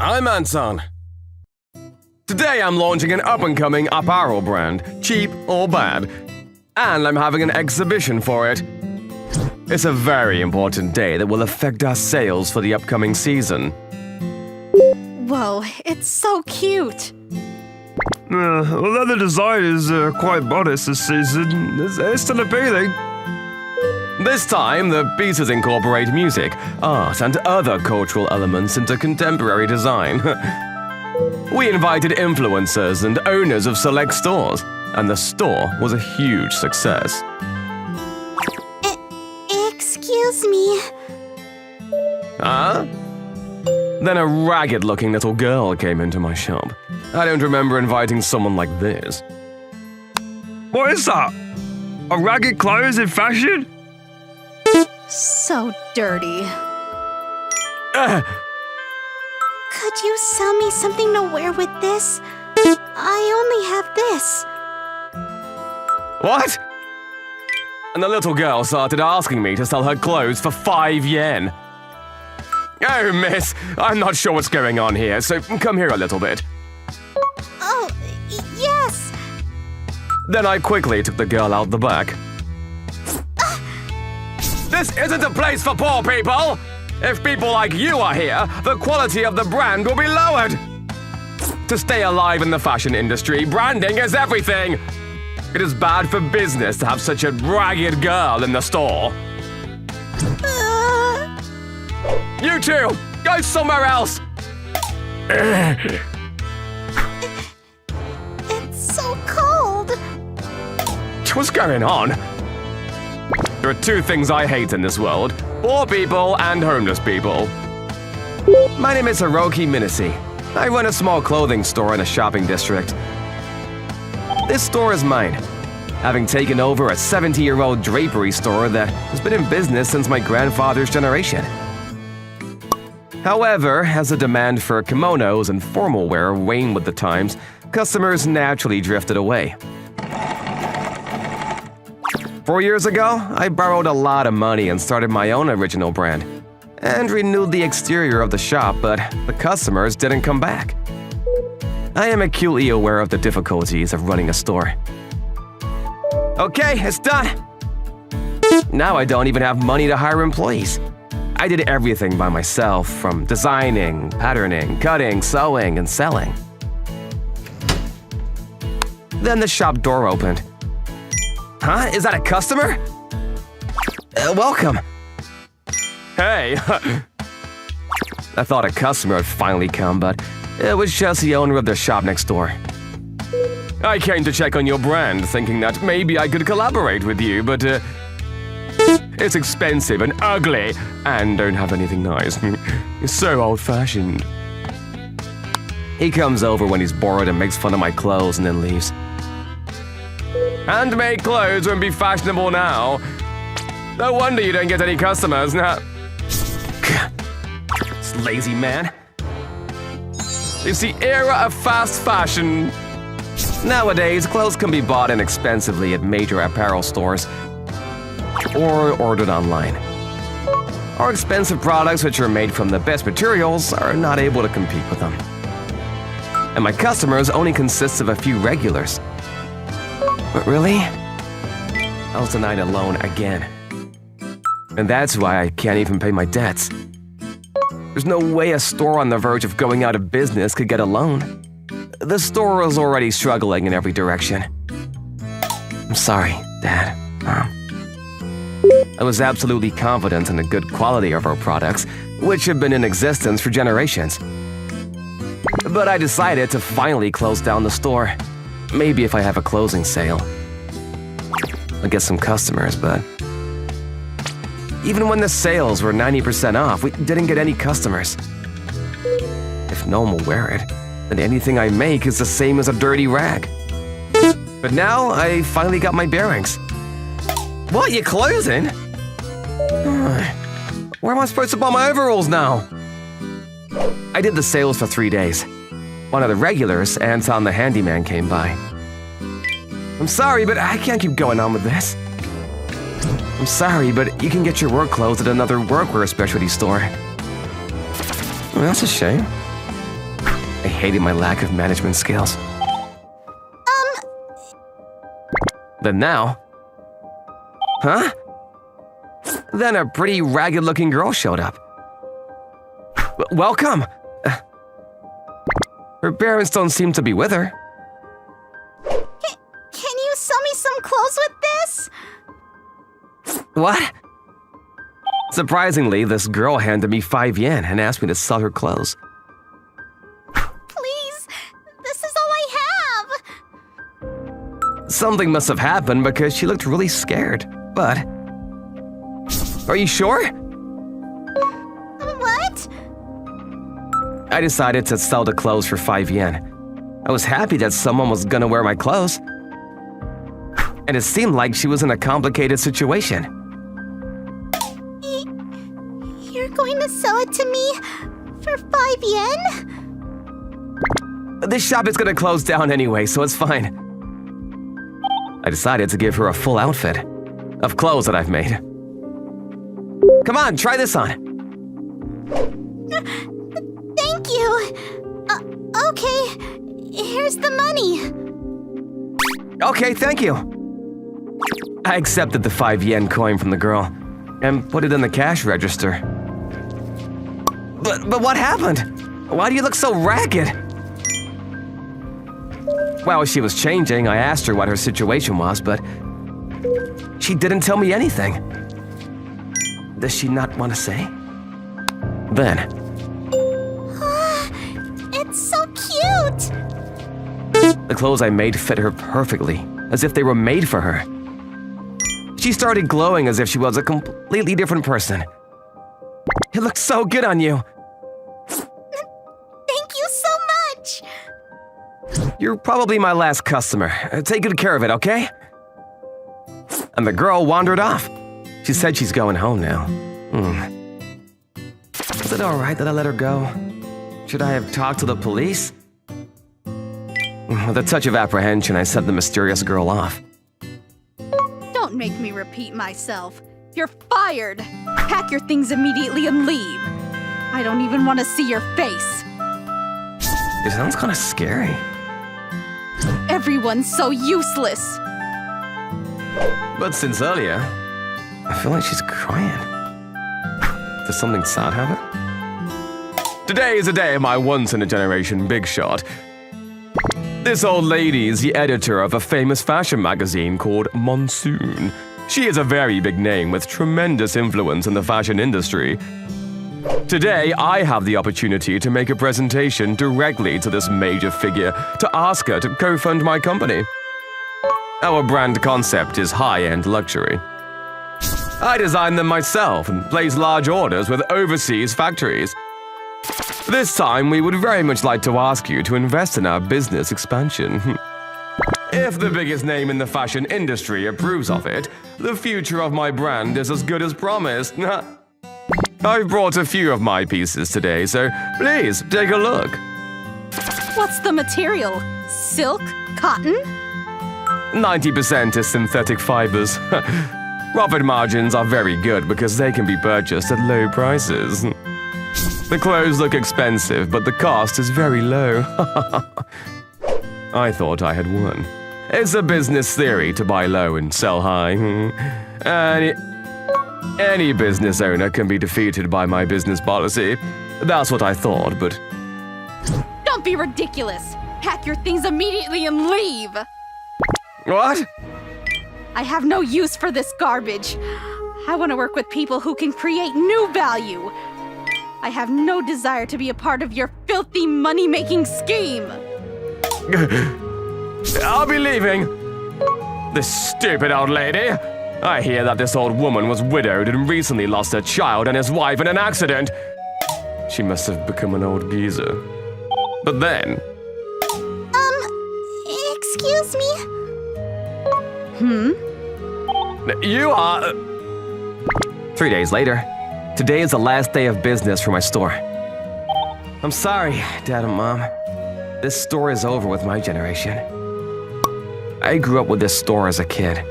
I'm Anton. Today I'm launching an up-and-coming apparel brand, cheap or bad, and I'm having an exhibition for it. It's a very important day that will affect our sales for the upcoming season. Whoa, it's so cute! Although the design is quite modest this season, it's still appealing. This time, the pieces incorporate music, art, and other cultural elements into contemporary design. We invited influencers and owners of select stores, and the store was a huge success. Excuse me. Huh? Then a ragged-looking little girl came into my shop. I don't remember inviting someone like this. What is that? A ragged clothes in fashion? So dirty. Ugh. Could you sell me something to wear with this? I only have this. What? And the little girl started asking me to sell her clothes for 5 yen. Oh, miss, I'm not sure what's going on here, so come here a little bit. Oh, yes. Then I quickly took the girl out the back. This isn't a place for poor people! If people like you are here, the quality of the brand will be lowered! To stay alive in the fashion industry, branding is everything! It is bad for business to have such a ragged girl in the store. You two, go somewhere else! It's so cold. What's going on? There are two things I hate in this world: poor people and homeless people. My name is Hiroki Minasi. I run a small clothing store in a shopping district. This store is mine, having taken over a 70-year-old drapery store that has been in business since my grandfather's generation. However, as the demand for kimonos and formal wear waned with the times, customers naturally drifted away. 4 years ago, I borrowed a lot of money and started my own original brand, and renewed the exterior of the shop, but the customers didn't come back. I am acutely aware of the difficulties of running a store. Okay, it's done! Now I don't even have money to hire employees. I did everything by myself, from designing, patterning, cutting, sewing, and selling. Then the shop door opened. Huh? Is that a customer? Welcome. Hey. I thought a customer had finally come, but it was just the owner of the shop next door. I came to check on your brand, thinking that maybe I could collaborate with you, but it's expensive and ugly, and don't have anything nice. It's so old-fashioned. He comes over when he's bored and makes fun of my clothes and then leaves. Handmade clothes won't be fashionable now. No wonder you don't get any customers now. This lazy man. It's the era of fast fashion. Nowadays, clothes can be bought inexpensively at major apparel stores or ordered online. Our expensive products, which are made from the best materials, are not able to compete with them. And my customers only consist of a few regulars. But really? I was denied a loan again. And that's why I can't even pay my debts. There's no way a store on the verge of going out of business could get a loan. The store is already struggling in every direction. I'm sorry, Dad, Mom. I was absolutely confident in the good quality of our products, which have been in existence for generations. But I decided to finally close down the store. Maybe if I have a closing sale, I'll get some customers, but even when the sales were 90% off, we didn't get any customers. If no one will wear it, then anything I make is the same as a dirty rag. But now I finally got my bearings. What, you're closing? Where am I supposed to buy my overalls now? I did the sales for 3 days. One of the regulars, Anton the handyman, came by. I'm sorry, but I can't keep going on with this. I'm sorry, but you can get your work clothes at another workwear specialty store. Well, that's a shame. hated my lack of management skills. Then now... Huh? Then a pretty ragged-looking girl showed up. Welcome! Her parents don't seem to be with her. Can you sell me some clothes with this? What? Surprisingly, this girl handed me 5 yen and asked me to sell her clothes. Please, this is all I have. Something must have happened because she looked really scared. But... Are you sure? What? I decided to sell the clothes for 5 yen. I was happy that someone was gonna wear my clothes. And it seemed like she was in a complicated situation. You're going to sell it to me for 5 yen? This shop is gonna close down anyway, so it's fine. I decided to give her a full outfit of clothes that I've made. Come on, try this on. Thank you. Okay, here's the money. Okay, thank you. I accepted the 5 yen coin from the girl and put it in the cash register. But what happened? Why do you look so ragged? While she was changing, I asked her what her situation was, but she didn't tell me anything. Does she not want to say? Then... It's so cute. The clothes I made fit her perfectly, as if they were made for her. She started glowing as if she was a completely different person. It looks so good on you. Thank you so much. You're probably my last customer. Take good care of it, okay? And the girl wandered off. She said she's going home now. Is it alright that I let her go? Should I have talked to the police? With a touch of apprehension, I sent the mysterious girl off. Don't make me repeat myself. You're fired! Pack your things immediately and leave. I don't even want to see your face. It sounds kind of scary. Everyone's so useless. But since earlier, I feel like she's crying. Does something sad happen? Today is a day of my once-in-a-generation big shot. This old lady is the editor of a famous fashion magazine called Monsoon. She is a very big name with tremendous influence in the fashion industry. Today, I have the opportunity to make a presentation directly to this major figure to ask her to co-fund my company. Our brand concept is high-end luxury. I designed them myself and place large orders with overseas factories. This time, we would very much like to ask you to invest in our business expansion. If the biggest name in the fashion industry approves of it, the future of my brand is as good as promised. I've brought a few of my pieces today, so please take a look. What's the material? Silk? Cotton? 90% is synthetic fibers. Profit margins are very good because they can be purchased at low prices. The clothes look expensive, but the cost is very low. I thought I had won. It's a business theory to buy low and sell high. Any business owner can be defeated by my business policy. That's what I thought, but... Don't be ridiculous! Pack your things immediately and leave! What? I have no use for this garbage. I want to work with people who can create new value. I have no desire to be a part of your filthy money-making scheme. I'll be leaving. This stupid old lady. I hear that this old woman was widowed and recently lost her child and his wife in an accident. She must have become an old geezer. But then... Excuse me? You are... 3 days later. Today is the last day of business for my store. I'm sorry, Dad and Mom. This store is over with my generation. I grew up with this store as a kid.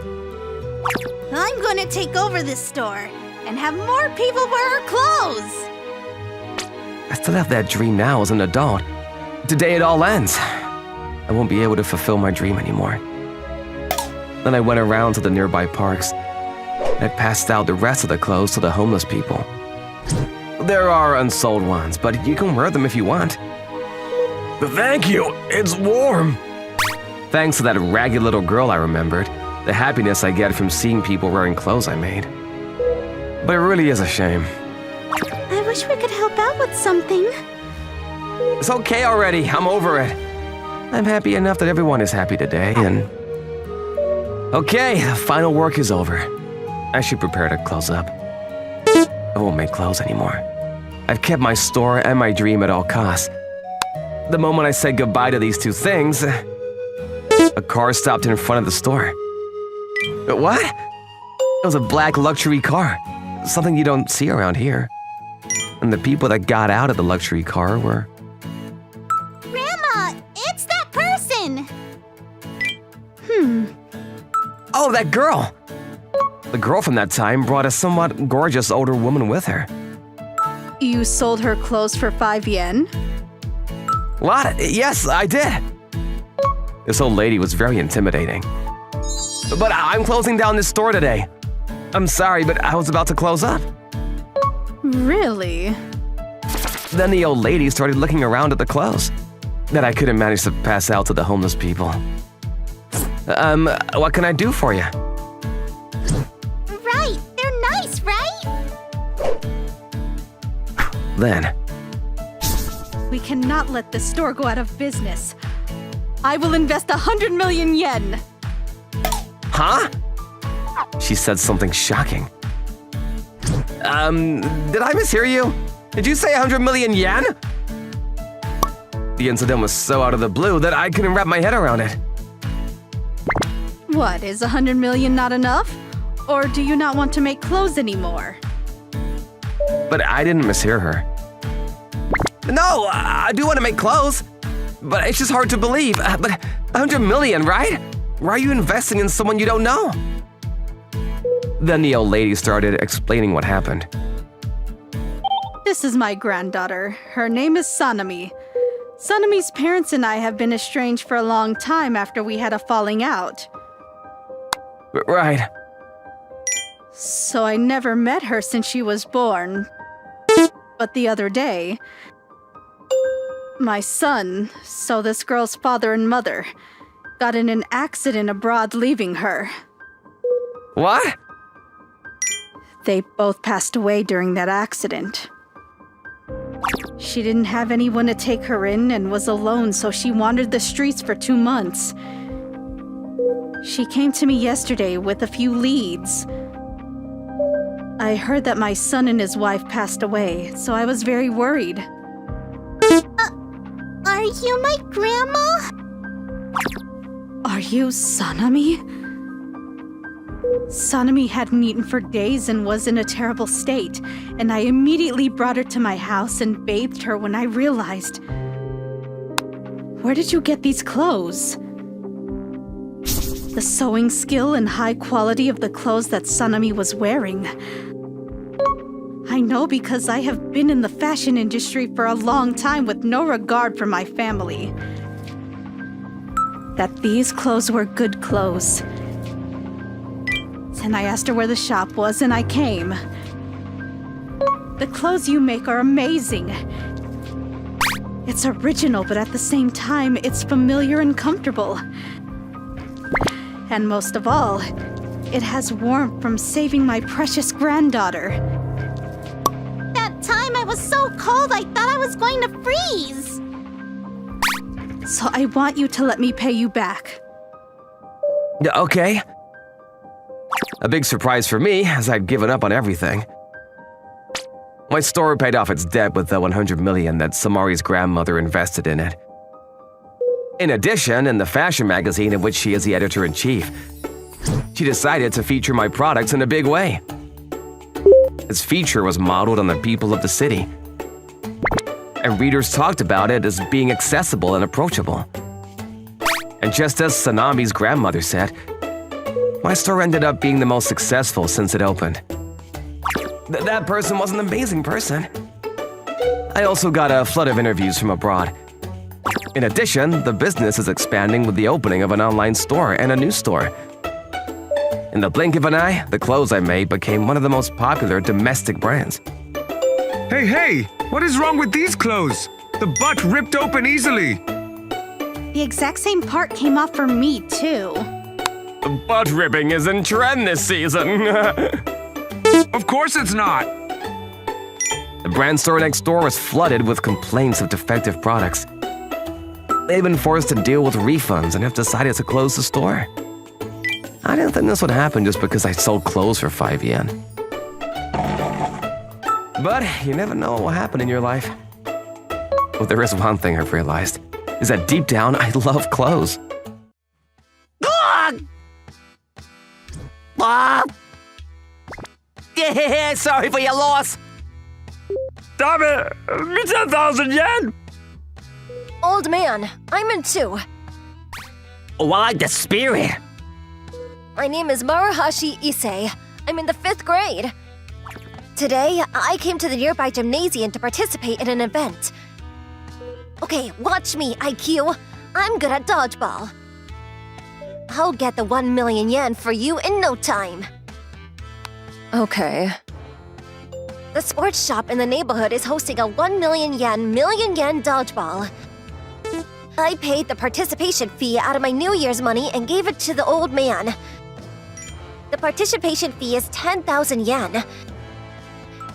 I'm going to take over this store and have more people wear our clothes. I still have that dream now as an adult, Today it all ends. I won't be able to fulfill my dream anymore. Then I went around to the nearby parks. I passed out the rest of the clothes to the homeless people. There are unsold ones, but you can wear them if you want. Thank you, it's warm. Thanks to that ragged little girl I remembered, the happiness I get from seeing people wearing clothes I made. But it really is a shame. I wish we could help out with something. It's okay already, I'm over it. I'm happy enough that everyone is happy today, and... Okay, the final work is over. I should prepare to close up. I won't make clothes anymore. I've kept my store and my dream at all costs. The moment I said goodbye to these two things, a car stopped in front of the store. What? It was a black luxury car, something you don't see around here. And the people that got out of the luxury car were... Grandma, it's that person! Oh, that girl! The girl from that time brought a somewhat gorgeous older woman with her. You sold her clothes for 5 yen? What? Yes, I did. This old lady was very intimidating. But I'm closing down this store today. I'm sorry, but I was about to close up. Really? Then the old lady started looking around at the clothes that I couldn't manage to pass out to the homeless people. What can I do for you? Right, they're nice, right? Then, We cannot let this store go out of business. I will invest 100 million yen. huh? She said something shocking. Did I mishear you? Did you say 100 million yen? The incident was so out of the blue that I couldn't wrap my head around it. What, is 100 million not enough? Or do you not want to make clothes anymore? But I didn't mishear her. No, I do want to make clothes, but it's just hard to believe. But 100 million, right? Why are you investing in someone you don't know? Then the old lady started explaining what happened. This is my granddaughter. Her name is Sanami. Sanami's parents and I have been estranged for a long time after we had a falling out. Right. So I never met her since she was born. But the other day, my son, so this girl's father and mother, got in an accident abroad leaving her. What? They both passed away during that accident. She didn't have anyone to take her in and was alone, so she wandered the streets for 2 months. She came to me yesterday with a few leads. I heard that my son and his wife passed away, so I was very worried. Are you my grandma? Are you Sanami? Sanami hadn't eaten for days and was in a terrible state, and I immediately brought her to my house and bathed her when I realized... Where did you get these clothes? The sewing skill and high quality of the clothes that Sanami was wearing. I know because I have been in the fashion industry for a long time with no regard for my family. That these clothes were good clothes. Then I asked her where the shop was and I came. The clothes you make are amazing. It's original, but at the same time, it's familiar and comfortable. And most of all, it has warmth from saving my precious granddaughter. That time I was so cold I thought I was going to freeze. So I want you to let me pay you back. Okay. A big surprise for me, as I'd given up on everything. My store paid off its debt with the 100 million that Samari's grandmother invested in it. In addition, in the fashion magazine in which she is the editor-in-chief, she decided to feature my products in a big way. Its feature was modeled on the people of the city, and readers talked about it as being accessible and approachable. And just as Sanami's grandmother said, my store ended up being the most successful since it opened. That person was an amazing person. I also got a flood of interviews from abroad. In addition, the business is expanding with the opening of an online store and a new store. In the blink of an eye, the clothes I made became one of the most popular domestic brands. Hey, what is wrong with these clothes? The butt ripped open easily. The exact same part came off for me, too. Butt ripping is in trend this season. Of course it's not. The brand store next door was flooded with complaints of defective products. They've been forced to deal with refunds and have decided to close the store. I didn't think this would happen just because I sold clothes for 5 yen. But you never know what will happen in your life. But there is one thing I've realized, is that deep down I love clothes. Yeah, sorry for your loss. Damn it! Me 10,000 yen! Old man, I'm in too. Oh, I like the spirit. My name is Maruhashi Issei. I'm in the 5th grade. Today, I came to the nearby gymnasium to participate in an event. Okay, watch me, IQ. I'm good at dodgeball. I'll get the 1 million yen for you in no time. Okay. The sports shop in the neighborhood is hosting a 1 million yen dodgeball. I paid the participation fee out of my New Year's money and gave it to the old man. The participation fee is 10,000 yen.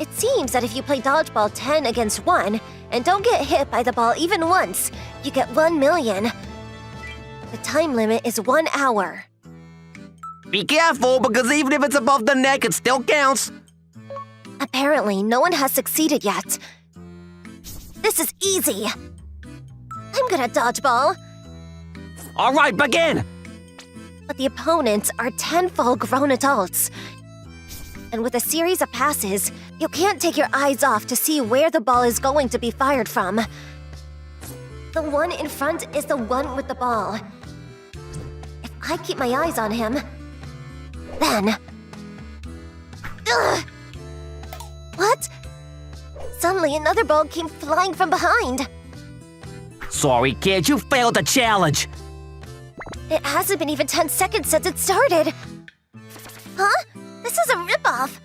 It seems that if you play dodgeball 10 against 1 and don't get hit by the ball even once, you get 1 million. The time limit is 1 hour. Be careful, because even if it's above the neck, it still counts. Apparently, no one has succeeded yet. This is easy. I'm good at dodgeball. All right, begin. But the opponents are 10 full-grown adults. And with a series of passes, you can't take your eyes off to see where the ball is going to be fired from. The one in front is the one with the ball. If I keep my eyes on him, then... Ugh! What? Suddenly another ball came flying from behind. Sorry, kid, you failed the challenge. It hasn't been even 10 seconds since it started. Huh? This is a ripoff.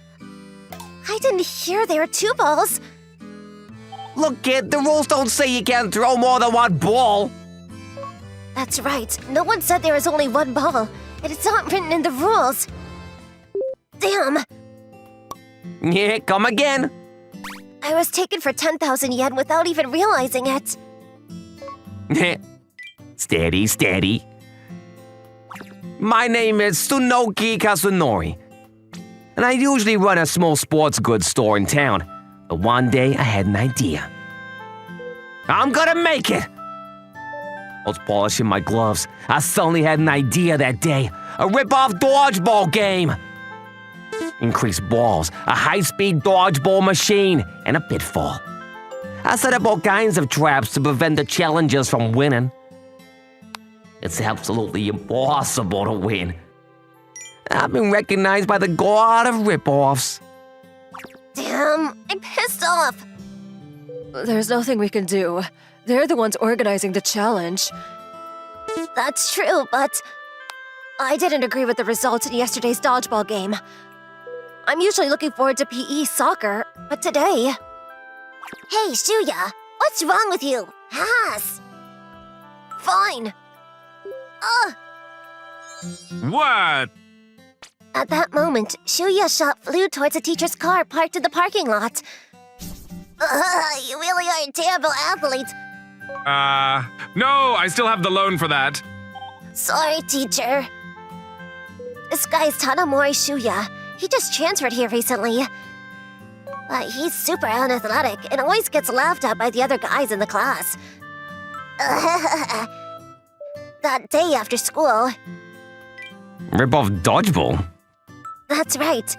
I didn't hear there were 2 balls. Look, kid, the rules don't say you can't throw more than 1 ball. That's right. No one said there was only 1 ball, and it's not written in the rules. Damn. Yeah, come again. I was taken for 10,000 yen without even realizing it. Steady, steady. My name is Tsunoki Kasunori, and I usually run a small sports goods store in town. But one day I had an idea. I'm gonna make it! I was polishing my gloves. I suddenly had an idea that day. A rip-off dodgeball game. Increased balls, a high-speed dodgeball machine, and a pitfall. I set up all kinds of traps to prevent the challengers from winning. It's absolutely impossible to win. I've been recognized by the god of rip-offs. Damn, I'm pissed off. There's nothing we can do. They're the ones organizing the challenge. That's true, but I didn't agree with the results in yesterday's dodgeball game. I'm usually looking forward to PE soccer, but today... Hey, Shuya, what's wrong with you? Has. Fine. What? At that moment, Shuya's shot flew towards a teacher's car parked in the parking lot. You really are a terrible athlete. No, I still have the loan for that. Sorry, teacher. This guy's Tanamori Shuya. He just transferred here recently. He's super unathletic and always gets laughed at by the other guys in the class. That day after school... Rip-off dodgeball? That's right.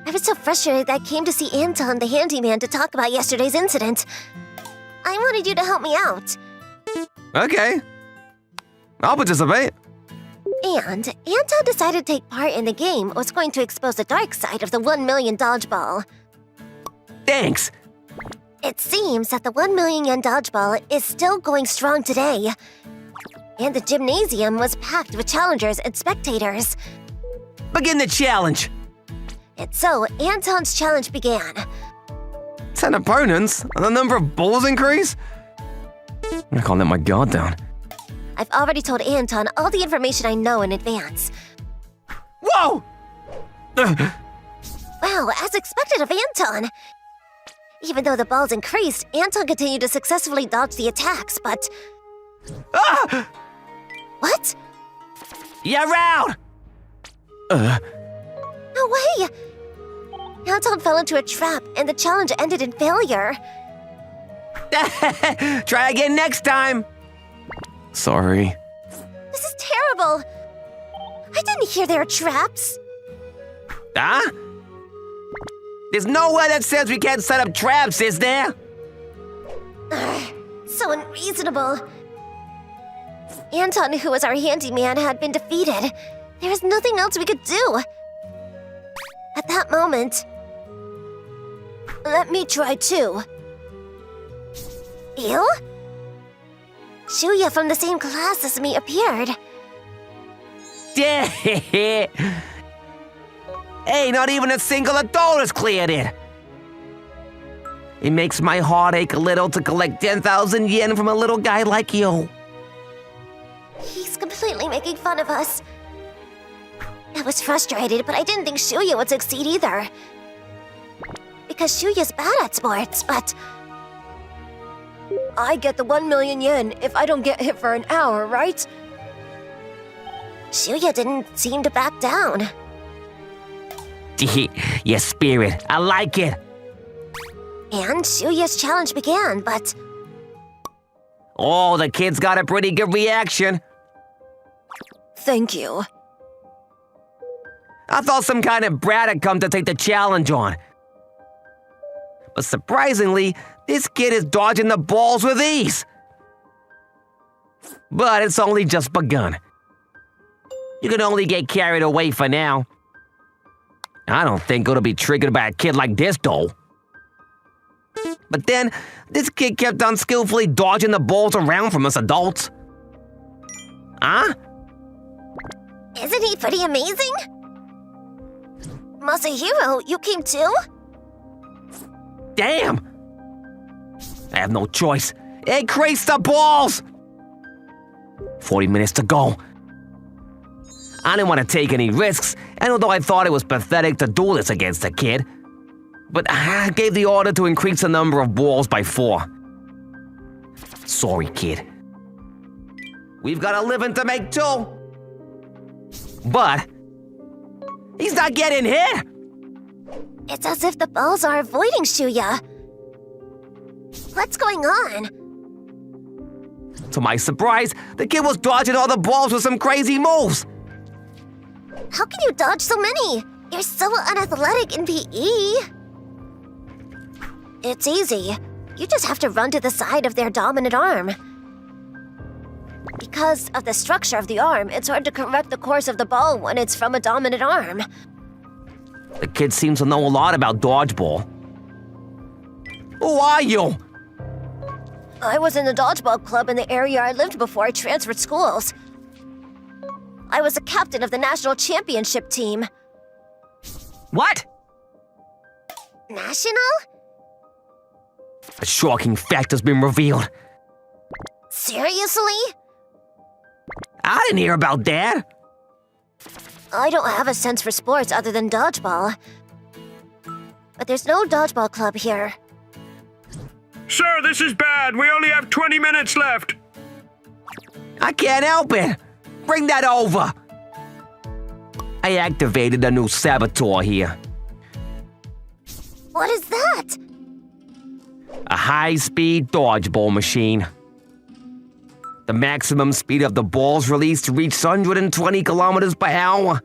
I was so frustrated that I came to see Anton, the handyman, to talk about yesterday's incident. I wanted you to help me out. Okay. I'll participate. And Anton decided to take part in the game was going to expose the dark side of the 1 million dodgeball. Thanks. It seems that the 1 million yen dodgeball is still going strong today. And the gymnasium was packed with challengers and spectators. Begin the challenge. And so, Anton's challenge began. 10 opponents? And the number of balls increase? I can't let my guard down. I've already told Anton all the information I know in advance. Whoa! Wow, as expected of Anton. Even though the balls increased, Anton continued to successfully dodge the attacks, but... Ah! What? You're out! No way! Anton fell into a trap, and the challenge ended in failure. Try again next time. Sorry. This is terrible. I didn't hear there are traps. Huh? There's nowhere that says we can't set up traps, is there? So unreasonable. Anton, who was our handyman, had been defeated. There was nothing else we could do. At that moment... Let me try too. You? Shuya from the same class as me appeared. Hey, not even a single adult has cleared it. It makes my heart ache a little to collect 10,000 yen from a little guy like you. He's completely making fun of us. I was frustrated, but I didn't think Shuya would succeed either. Because Shuya's bad at sports, but... I get the 1 million yen if I don't get hit for an hour, right? Shuya didn't seem to back down. Your spirit, I like it. And Shuya's challenge began, but... Oh, the kid's got a pretty good reaction. Thank you. I thought some kind of brat had come to take the challenge on. But surprisingly, this kid is dodging the balls with ease. But it's only just begun. You can only get carried away for now. I don't think it'll be triggered by a kid like this, though. But then, this kid kept on skillfully dodging the balls around from us adults. Huh? Isn't he pretty amazing? Masahiro, you came too? Damn! I have no choice. Increase the balls! 40 minutes to go. I didn't want to take any risks, and although I thought it was pathetic to do this against a kid, but I gave the order to increase the number of balls by 4. Sorry, kid. We've got a living to make too. But he's not getting hit. It's as if the balls are avoiding Shuya. What's going on? To my surprise, the kid was dodging all the balls with some crazy moves. How can you dodge so many? You're so unathletic in PE. It's easy. You just have to run to the side of their dominant arm. Because of the structure of the arm, it's hard to correct the course of the ball when it's from a dominant arm. The kid seems to know a lot about dodgeball. Who are you? I was in the dodgeball club in the area I lived before I transferred schools. I was the captain of the national championship team. What? National? A shocking fact has been revealed. Seriously? I didn't hear about that. I don't have a sense for sports other than dodgeball. But there's no dodgeball club here. Sir, this is bad. We only have 20 minutes left. I can't help it. Bring that over. I activated a new saboteur here. What is that? A high-speed dodgeball machine. The maximum speed of the balls released reaches 120 kilometers per hour.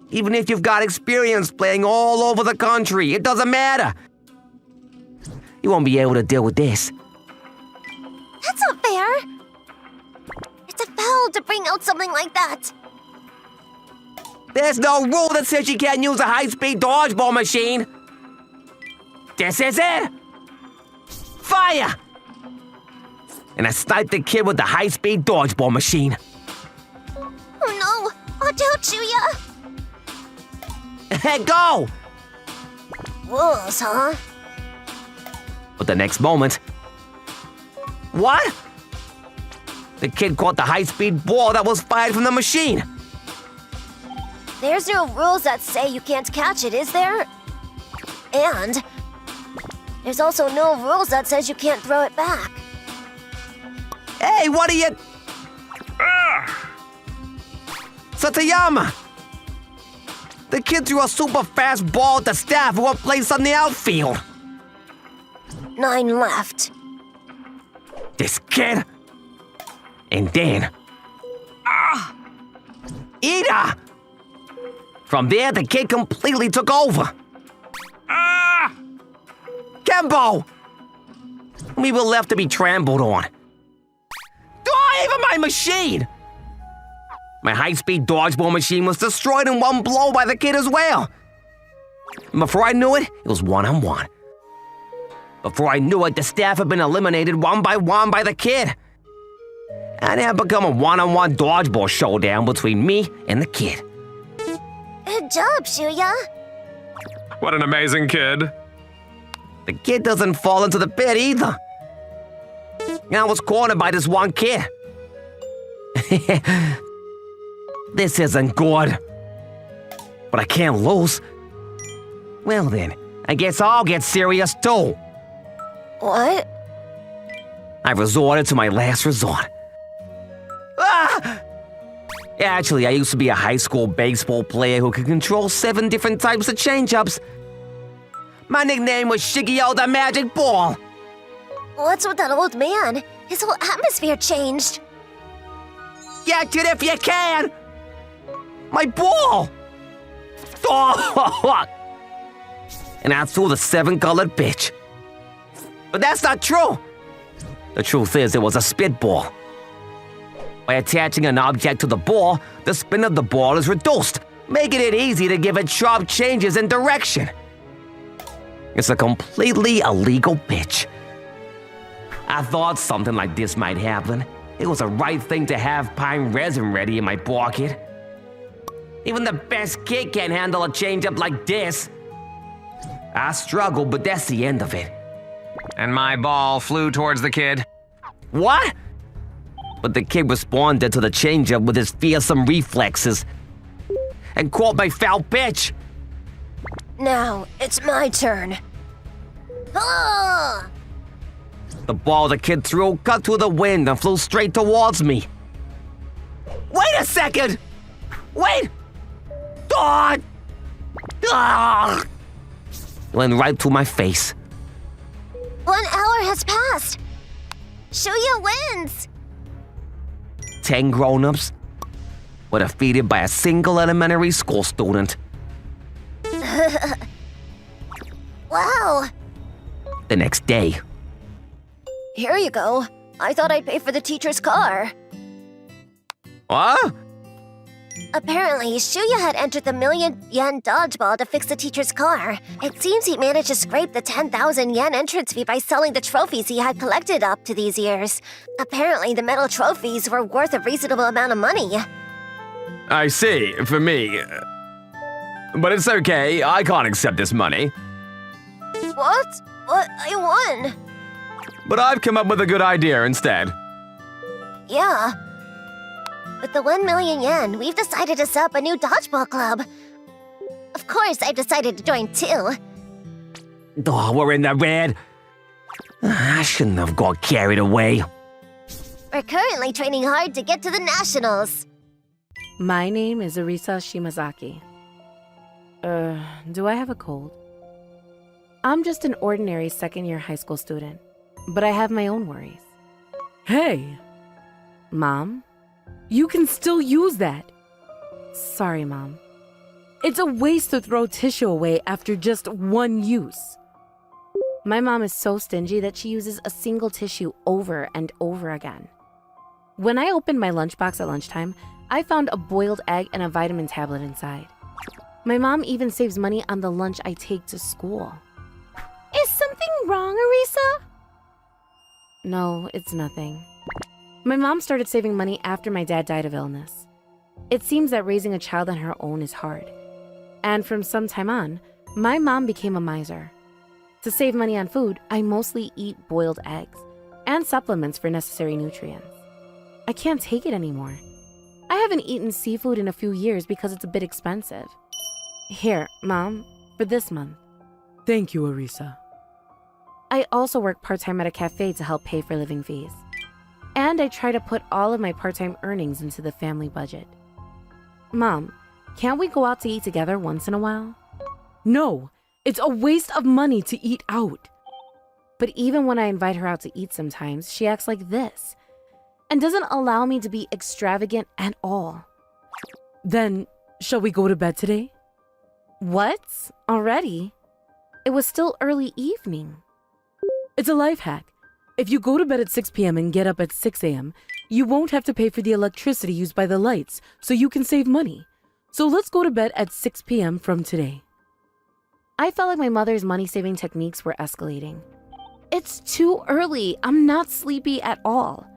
Even if you've got experience playing all over the country, it doesn't matter. You won't be able to deal with this. That's not fair. It's a foul to bring out something like that. There's no rule that says you can't use a high-speed dodgeball machine. This is it. Fire! And I sniped the kid with the high-speed dodgeball machine. Oh no! Watch out, Shuya! Hey, go! Rules, huh? But the next moment... What? The kid caught the high-speed ball that was fired from the machine. There's no rules that say you can't catch it, is there? And there's also no rules that says you can't throw it back. Hey, what are you... Satayama! The kid threw a super fast ball at the staff who were placed on the outfield. 9 left. This kid... And then... Ida! From there, the kid completely took over. Kembo! We were left to be trampled on. Even my machine! My high-speed dodgeball machine was destroyed in one blow by the kid as well. And before I knew it, it was one-on-one. Before I knew it, the staff had been eliminated one by the kid. And it had become a one-on-one dodgeball showdown between me and the kid. Good job, Shuya. What an amazing kid. The kid doesn't fall into the pit either. I was cornered by this one kid. This isn't good. But I can't lose. Well then, I guess I'll get serious too. What? I resorted to my last resort. Ah! Actually, I used to be a high school baseball player who could control 7 different types of change-ups. My nickname was Shigeo the Magic Ball. What's with that old man? His whole atmosphere changed. Get it if you can! My ball! Oh! And I threw the 7-colored pitch. But that's not true. The truth is, it was a spitball. By attaching an object to the ball, the spin of the ball is reduced, making it easy to give it sharp changes in direction. It's a completely illegal pitch. I thought something like this might happen. It was the right thing to have pine resin ready in my pocket. Even the best kid can't handle a change-up like this. I struggled, but that's the end of it. And my ball flew towards the kid. What? But the kid responded to the change-up with his fearsome reflexes and caught my foul pitch. Now, it's my turn. Ah! The ball the kid threw cut through the wind and flew straight towards me. Wait a second! Wait! Ah! Ah! Went right through my face. 1 hour has passed. Shuya wins. 10 grown-ups were defeated by a single elementary school student. Wow. The next day, Here you go. I thought I'd pay for the teacher's car. what? Apparently, Shuya had entered the 1,000,000 yen dodgeball to fix the teacher's car. It seems he managed to scrape the 10,000 yen entrance fee by selling the trophies he had collected up to these years. Apparently, the medal trophies were worth a reasonable amount of money. I see, for me. But it's okay, I can't accept this money. What? But I won. But I've come up with a good idea instead. Yeah. With the 1,000,000 yen, we've decided to set up a new dodgeball club. Of course, I've decided to join too. Oh, we're in the red. I shouldn't have got carried away. We're currently training hard to get to the nationals. My name is Arisa Shimazaki. Do I have a cold? I'm just an ordinary second-year high school student, but I have my own worries. Hey! Mom? You can still use that. Sorry, Mom. It's a waste to throw tissue away after just one use. My mom is so stingy that she uses a single tissue over and over again. When I opened my lunchbox at lunchtime, I found a boiled egg and a vitamin tablet inside. My mom even saves money on the lunch I take to school. Is something wrong, Arisa? No, it's nothing. My mom started saving money after my dad died of illness. It seems that raising a child on her own is hard. And from some time on, my mom became a miser. To save money on food, I mostly eat boiled eggs and supplements for necessary nutrients. I can't take it anymore. I haven't eaten seafood in a few years because it's a bit expensive. Here, Mom, for this month. Thank you, Arisa. I also work part-time at a cafe to help pay for living fees. And I try to put all of my part-time earnings into the family budget. Mom, can't we go out to eat together once in a while? No, it's a waste of money to eat out. But even when I invite her out to eat sometimes, she acts like this and doesn't allow me to be extravagant at all. Then, shall we go to bed today? What? Already? It was still early evening. It's a life hack. If you go to bed at 6 p.m. and get up at 6 a.m., you won't have to pay for the electricity used by the lights, so you can save money. So let's go to bed at 6 p.m. from today. I felt like my mother's money-saving techniques were escalating. It's too early. I'm not sleepy at all.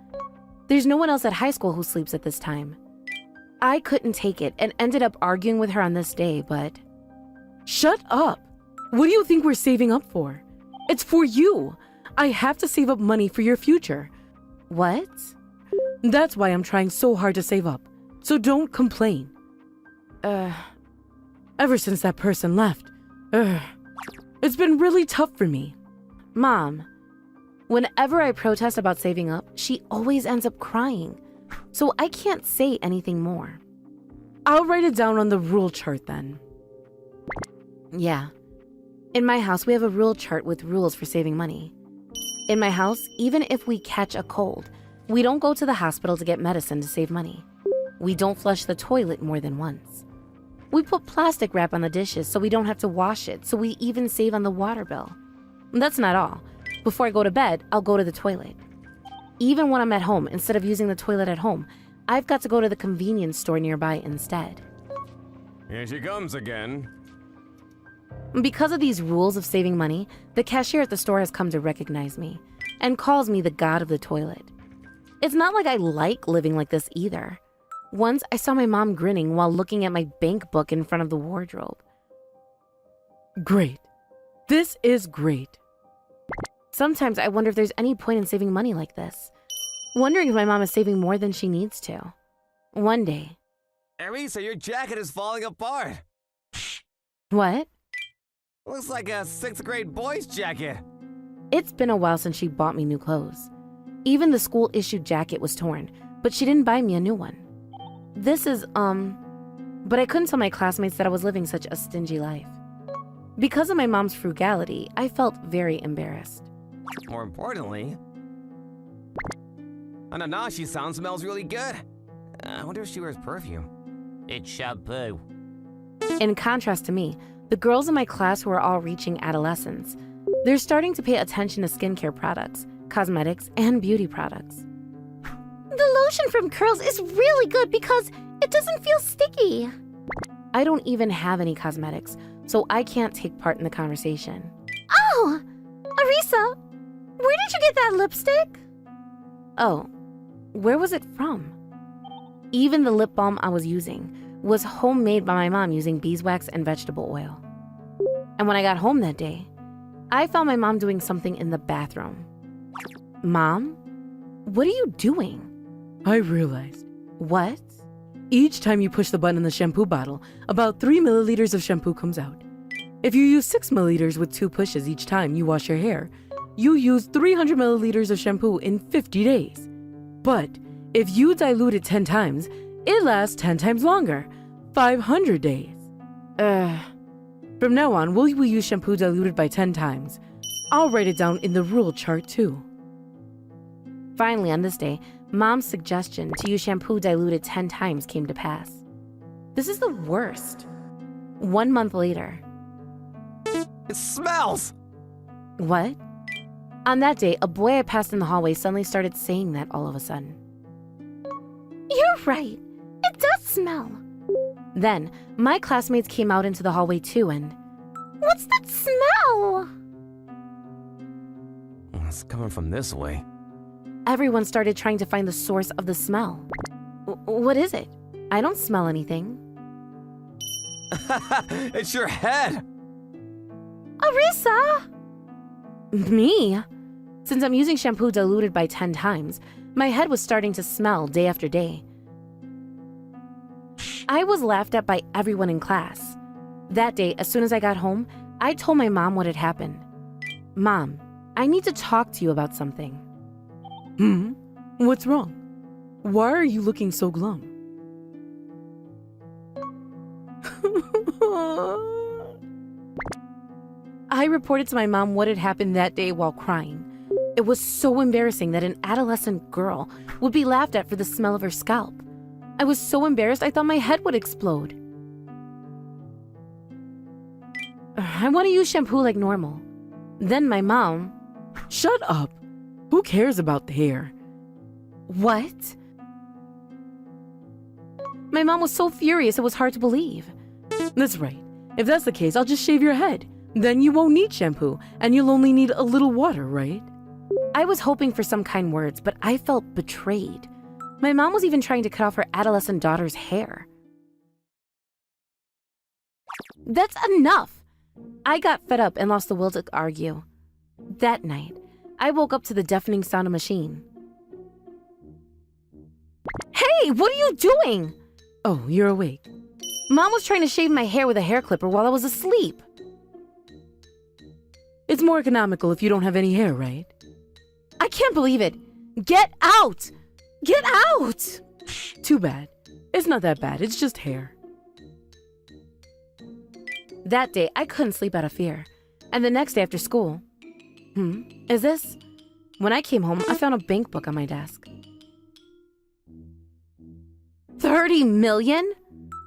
There's no one else at high school who sleeps at this time. I couldn't take it and ended up arguing with her on this day, but... Shut up! What do you think we're saving up for? It's for you! I have to save up money for your future. What? That's why I'm trying so hard to save up. So don't complain. Ever since that person left, it's been really tough for me. Mom, whenever I protest about saving up, she always ends up crying. So I can't say anything more. I'll write it down on the rule chart then. Yeah. In my house, we have a rule chart with rules for saving money. In my house, even if we catch a cold, we don't go to the hospital to get medicine to save money. We don't flush the toilet more than once. We put plastic wrap on the dishes so we don't have to wash it, so we even save on the water bill. That's not all. Before I go to bed, I'll go to the toilet. Even when I'm at home, instead of using the toilet at home, I've got to go to the convenience store nearby instead. Here she comes again. Because of these rules of saving money, the cashier at the store has come to recognize me and calls me the god of the toilet. It's not like I like living like this either. Once I saw my mom grinning while looking at my bank book in front of the wardrobe. Great. This is great. Sometimes I wonder if there's any point in saving money like this. Wondering if my mom is saving more than she needs to. One day. Arisa, your jacket is falling apart. What? Looks like a 6th grade boy's jacket. It's been a while since she bought me new clothes. Even the school-issued jacket was torn, but she didn't buy me a new one. This is, but I couldn't tell my classmates that I was living such a stingy life. Because of my mom's frugality, I felt very embarrassed. More importantly, Ananashi sound smells really good. I wonder if she wears perfume. It's shampoo. In contrast to me, the girls in my class who are all reaching adolescence, they're starting to pay attention to skincare products, cosmetics, and beauty products. The lotion from Curls is really good because it doesn't feel sticky. I don't even have any cosmetics, so I can't take part in the conversation. Oh! Arisa, where did you get that lipstick? Oh, where was it from? Even the lip balm I was using was homemade by my mom using beeswax and vegetable oil. And when I got home that day, I found my mom doing something in the bathroom. Mom? What are you doing? I realized. What? Each time you push the button in the shampoo bottle, about 3 milliliters of shampoo comes out. If you use 6 milliliters with 2 pushes each time you wash your hair, you use 300 milliliters of shampoo in 50 days. But if you dilute it 10 times, it lasts 10 times longer, 500 days. From now on, we will use shampoo diluted by 10 times. I'll write it down in the rule chart too. Finally, on this day, Mom's suggestion to use shampoo diluted 10 times came to pass. This is the worst. 1 month later. It smells! What? On that day, a boy I passed in the hallway suddenly started saying that all of a sudden. You're right. It does smell. Then, my classmates came out into the hallway too and... What's that smell? It's coming from this way. everyone started trying to find the source of the smell. What is it? I don't smell anything. It's your head! Arisa! Me? Since I'm using shampoo diluted by 10 times, my head was starting to smell day after day. I was laughed at by everyone in class. That day, as soon as I got home, I told my mom what had happened. Mom, I need to talk to you about something. What's wrong? Why are you looking so glum? I reported to my mom what had happened that day while crying. It was so embarrassing that an adolescent girl would be laughed at for the smell of her scalp. I was so embarrassed I thought my head would explode. I want to use shampoo like normal. Then my mom... Shut up! Who cares about the hair? What? My mom was so furious it was hard to believe. That's right. If that's the case, I'll just shave your head. Then you won't need shampoo, and you'll only need a little water, right? I was hoping for some kind words, but I felt betrayed. My mom was even trying to cut off her adolescent daughter's hair. That's enough! I got fed up and lost the will to argue. That night, I woke up to the deafening sound of a machine. Hey, what are you doing? Oh, you're awake. Mom was trying to shave my hair with a hair clipper while I was asleep. It's more economical if you don't have any hair, right? I can't believe it. Get out! Get out! Too bad. It's not that bad, it's just hair. That day, I couldn't sleep out of fear. And the next day after school... Is this? When I came home, I found a bank book on my desk. 30 million?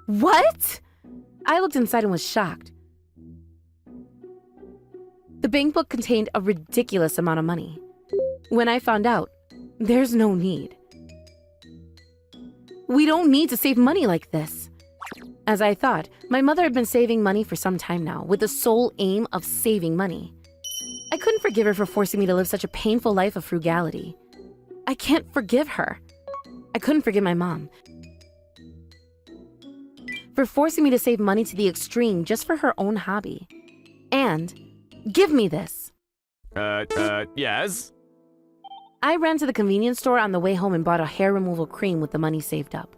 What? I looked inside and was shocked. The bank book contained a ridiculous amount of money. When I found out, there's no need. We don't need to save money like this. As I thought, my mother had been saving money for some time now, with the sole aim of saving money. I couldn't forgive her for forcing me to live such a painful life of frugality. I can't forgive her. I couldn't forgive my mom for forcing me to save money to the extreme just for her own hobby. And give me this. Yes? I ran to the convenience store on the way home and bought a hair removal cream with the money saved up.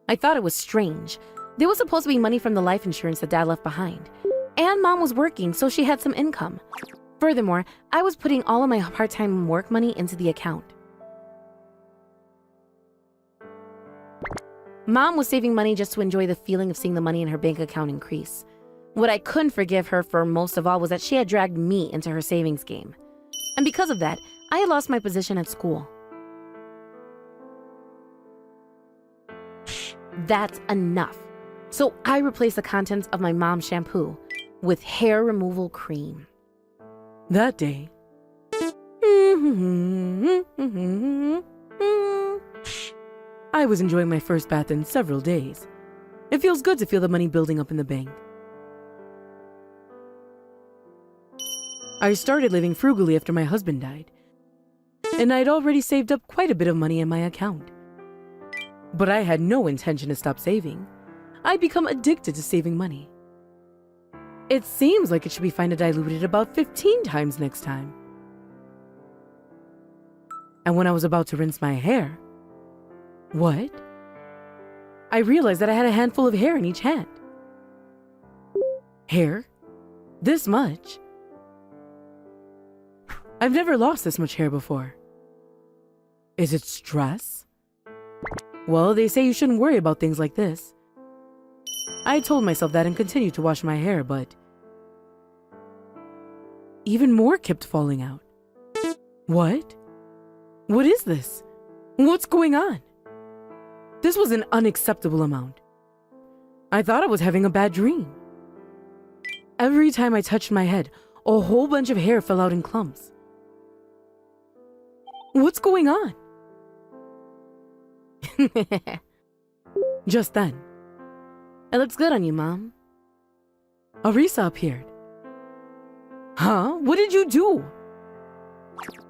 I thought it was strange. There was supposed to be money from the life insurance that Dad left behind. And Mom was working, so she had some income. Furthermore, I was putting all of my part-time work money into the account. Mom was saving money just to enjoy the feeling of seeing the money in her bank account increase. What I couldn't forgive her for most of all was that she had dragged me into her savings game. And because of that, I had lost my position at school. That's enough. So I replaced the contents of my mom's shampoo with hair removal cream. That day, I was enjoying my first bath in several days. It feels good to feel the money building up in the bank. I started living frugally after my husband died, and I'd already saved up quite a bit of money in my account. But I had no intention to stop saving. I'd become addicted to saving money. It seems like it should be fine to dilute it about 15 times next time. And when I was about to rinse my hair, what? I realized that I had a handful of hair in each hand. Hair? This much? I've never lost this much hair before. Is it stress? Well, they say you shouldn't worry about things like this. I told myself that and continued to wash my hair, but even more kept falling out. What? What is this? What's going on? This was an unacceptable amount. I thought I was having a bad dream. Every time I touched my head, a whole bunch of hair fell out in clumps. What's going on? Just then, It looks good on you, Mom. Arisa appeared. Huh? What did you do?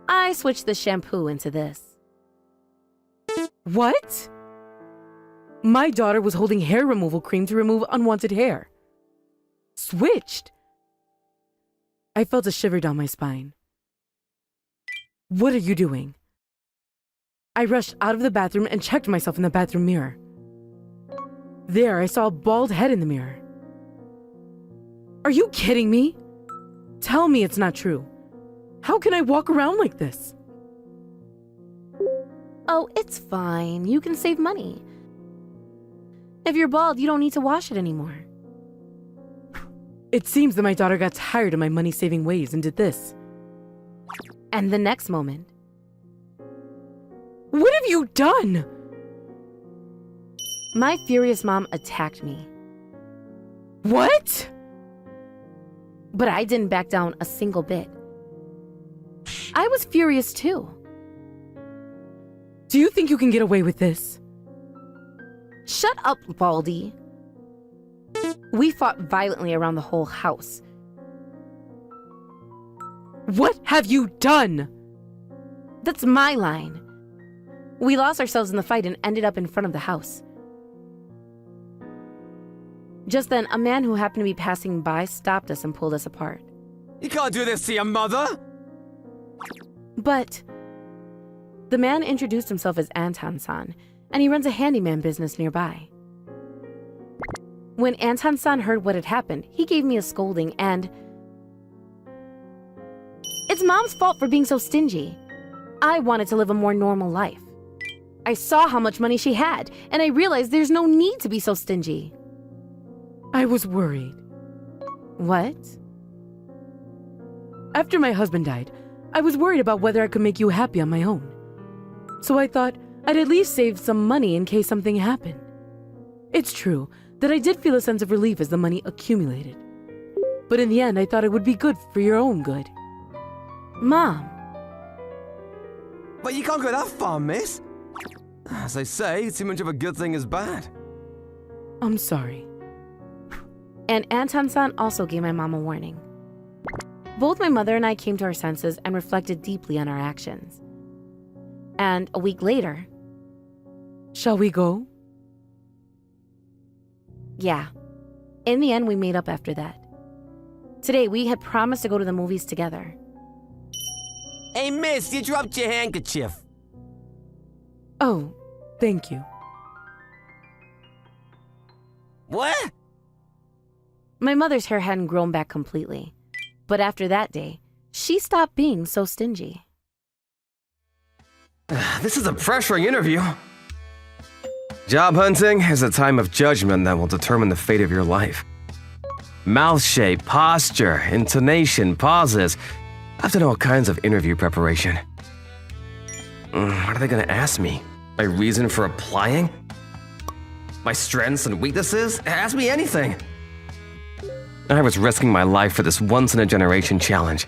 I switched the shampoo into this. What? My daughter was holding hair removal cream to remove unwanted hair. Switched? I felt a shiver down my spine. What are you doing? I rushed out of the bathroom and checked myself in the bathroom mirror. There, I saw a bald head in the mirror. Are you kidding me? Tell me it's not true. How can I walk around like this? Oh, it's fine. You can save money. If you're bald, you don't need to wash it anymore. It seems that my daughter got tired of my money-saving ways and did this. And the next moment, what have you done? my furious mom attacked me. What? But I didn't back down a single bit. I was furious too. Do you think you can get away with this? Shut up, Baldy. We fought violently around the whole house. What have you done? That's my line. We lost ourselves in the fight and ended up in front of the house. Just then, a man who happened to be passing by stopped us and pulled us apart. You can't do this to your mother! But the man introduced himself as Anton-san, and he runs a handyman business nearby. When Anton-san heard what had happened, he gave me a scolding and... It's Mom's fault for being so stingy. I wanted to live a more normal life. I saw how much money she had, and I realized there's no need to be so stingy. I was worried. What? After my husband died, I was worried about whether I could make you happy on my own. So I thought I'd at least save some money in case something happened. It's true that I did feel a sense of relief as the money accumulated. But in the end, I thought it would be good for your own good. Mom. But you can't go that far, miss. As I say, too much of a good thing is bad. I'm sorry. And Anton-san also gave my mom a warning. Both my mother and I came to our senses and reflected deeply on our actions. And a week later... Shall we go? Yeah. In the end, we made up after that. Today, we had promised to go to the movies together. Hey, miss, you dropped your handkerchief. Oh, thank you. What? My mother's hair hadn't grown back completely. But after that day, she stopped being so stingy. This is a pressuring interview. Job hunting is a time of judgment that will determine the fate of your life. Mouth shape, posture, intonation, pauses. I've done all kinds of interview preparation. What are they gonna ask me? My reason for applying? My strengths and weaknesses? Ask me anything. I was risking my life for this once-in-a-generation challenge.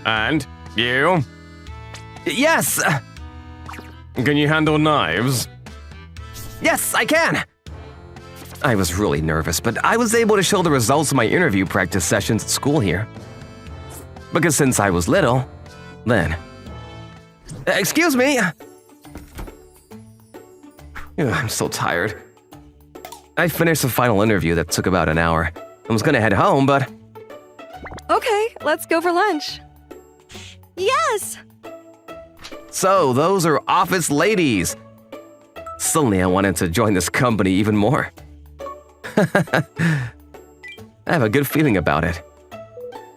And you? Yes! Can you handle knives? Yes, I can! I was really nervous, but I was able to show the results of my interview practice sessions at school here. Because since I was little, then... Excuse me! I'm so tired. I finished the final interview that took about an hour. I was gonna head home, but... Okay, let's go for lunch. Yes! So, those are office ladies. Suddenly, I wanted to join this company even more. I have a good feeling about it.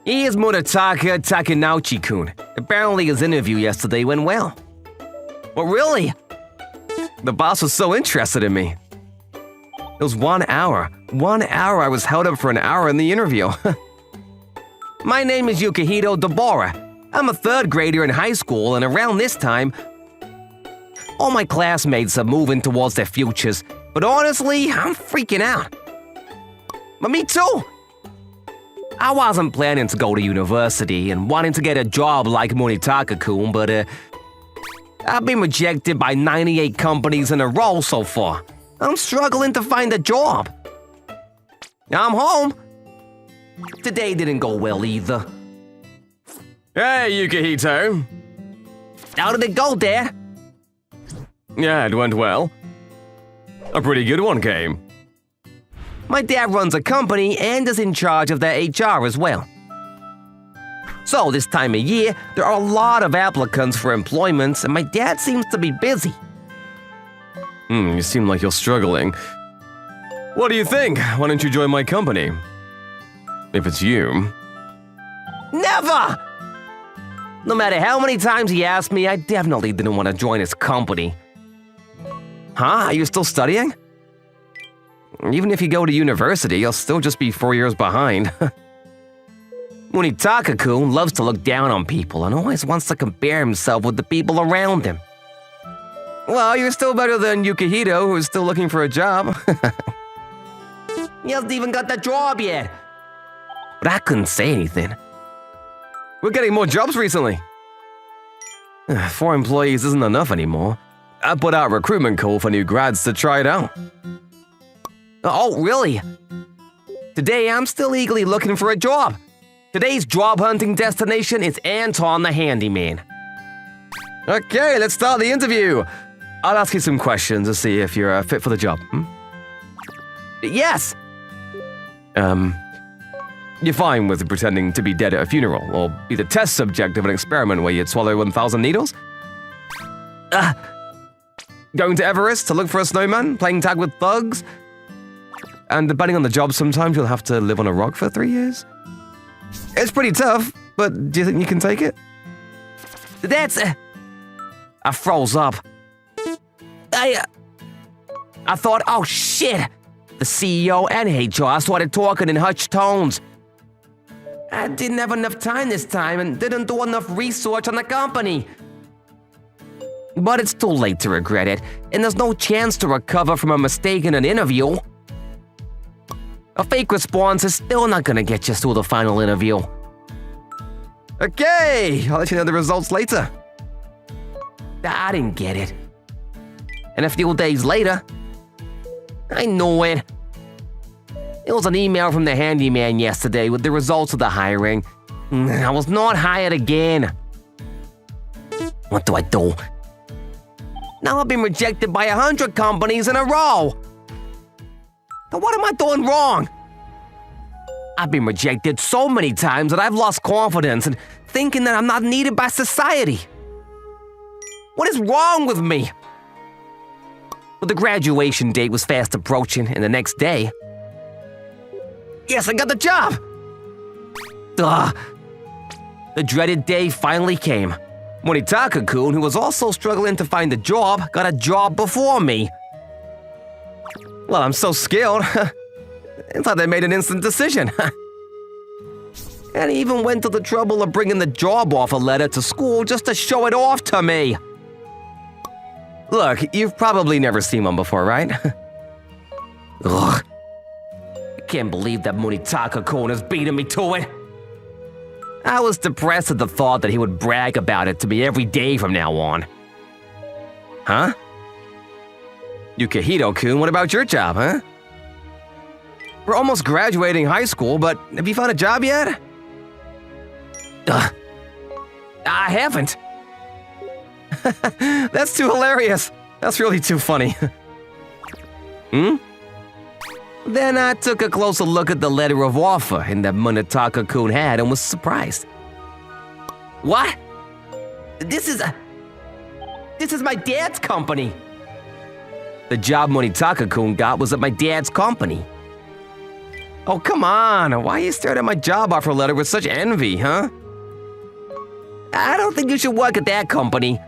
He is Murataka Takenouchi-kun. Apparently his interview yesterday went well. Well, really? The boss was so interested in me. It was 1 hour. 1 hour I was held up for an hour in the interview. My name is Yukihito Deborah. I'm a 3rd grader in high school, and around this time, all my classmates are moving towards their futures. But honestly, I'm freaking out. But me too. I wasn't planning to go to university and wanting to get a job like Murataka-kun, but I've been rejected by 98 companies in a row so far. I'm struggling to find a job. I'm home. Today didn't go well either. Hey, Yukihito. How did it go, Dad? Yeah, it went well. A pretty good one came. My dad runs a company and is in charge of their HR as well. So this time of year, there are a lot of applicants for employment, and my dad seems to be busy. You seem like you're struggling. What do you think? Why don't you join my company? If it's you. Never! No matter how many times he asked me, I definitely didn't want to join his company. Huh? Are you still studying? Even if you go to university, you'll still just be 4 years behind. Munitaka-kun loves to look down on people and always wants to compare himself with the people around him. Well, you're still better than Yukihito, who's still looking for a job. He hasn't even got that job yet. But I couldn't say anything. We're getting more jobs recently. 4 employees isn't enough anymore. I put out a recruitment call for new grads to try it out. Oh, really? Today I'm still eagerly looking for a job. Today's job hunting destination is Anton the Handyman. Okay, let's start the interview. I'll ask you some questions to see if you're fit for the job. Yes. You're fine with pretending to be dead at a funeral or be the test subject of an experiment where you'd swallow 1,000 needles? Going to Everest to look for a snowman, playing tag with thugs? And depending on the job, sometimes you'll have to live on a rock for 3 years? It's pretty tough, but do you think you can take it? That's... I froze up. I thought, oh shit! The CEO and HR started talking in hushed tones. I didn't have enough time this time and didn't do enough research on the company. But it's too late to regret it, and there's no chance to recover from a mistake in an interview. A fake response is still not gonna get you through the final interview. Okay, I'll let you know the results later. I didn't get it. And a few days later, I knew it. It was an email from the handyman yesterday with the results of the hiring. I was not hired again. What do I do? Now I've been rejected by 100 companies in a row. Now what am I doing wrong? I've been rejected so many times that I've lost confidence and thinking that I'm not needed by society. What is wrong with me? But the graduation date was fast approaching, and the next day... Yes, I got the job! Duh. The dreaded day finally came. Munitaka-kun, who was also struggling to find a job, got a job before me. Well, I'm so skilled. I thought they made an instant decision. And he even went to the trouble of bringing the job offer letter to school just to show it off to me. Look, you've probably never seen one before, right? Ugh. I can't believe that Munitaka-kun is beating me to it. I was depressed at the thought that he would brag about it to me every day from now on. Huh? Yukihito-kun, what about your job, huh? We're almost graduating high school, but have you found a job yet? I haven't. That's too hilarious. That's really too funny. Then I took a closer look at the letter of offer that Munitaka-kun had and was surprised. What? This is my dad's company. The job Munitaka-kun got was at my dad's company. Oh, come on. Why are you staring at my job offer letter with such envy, huh? I don't think you should work at that company.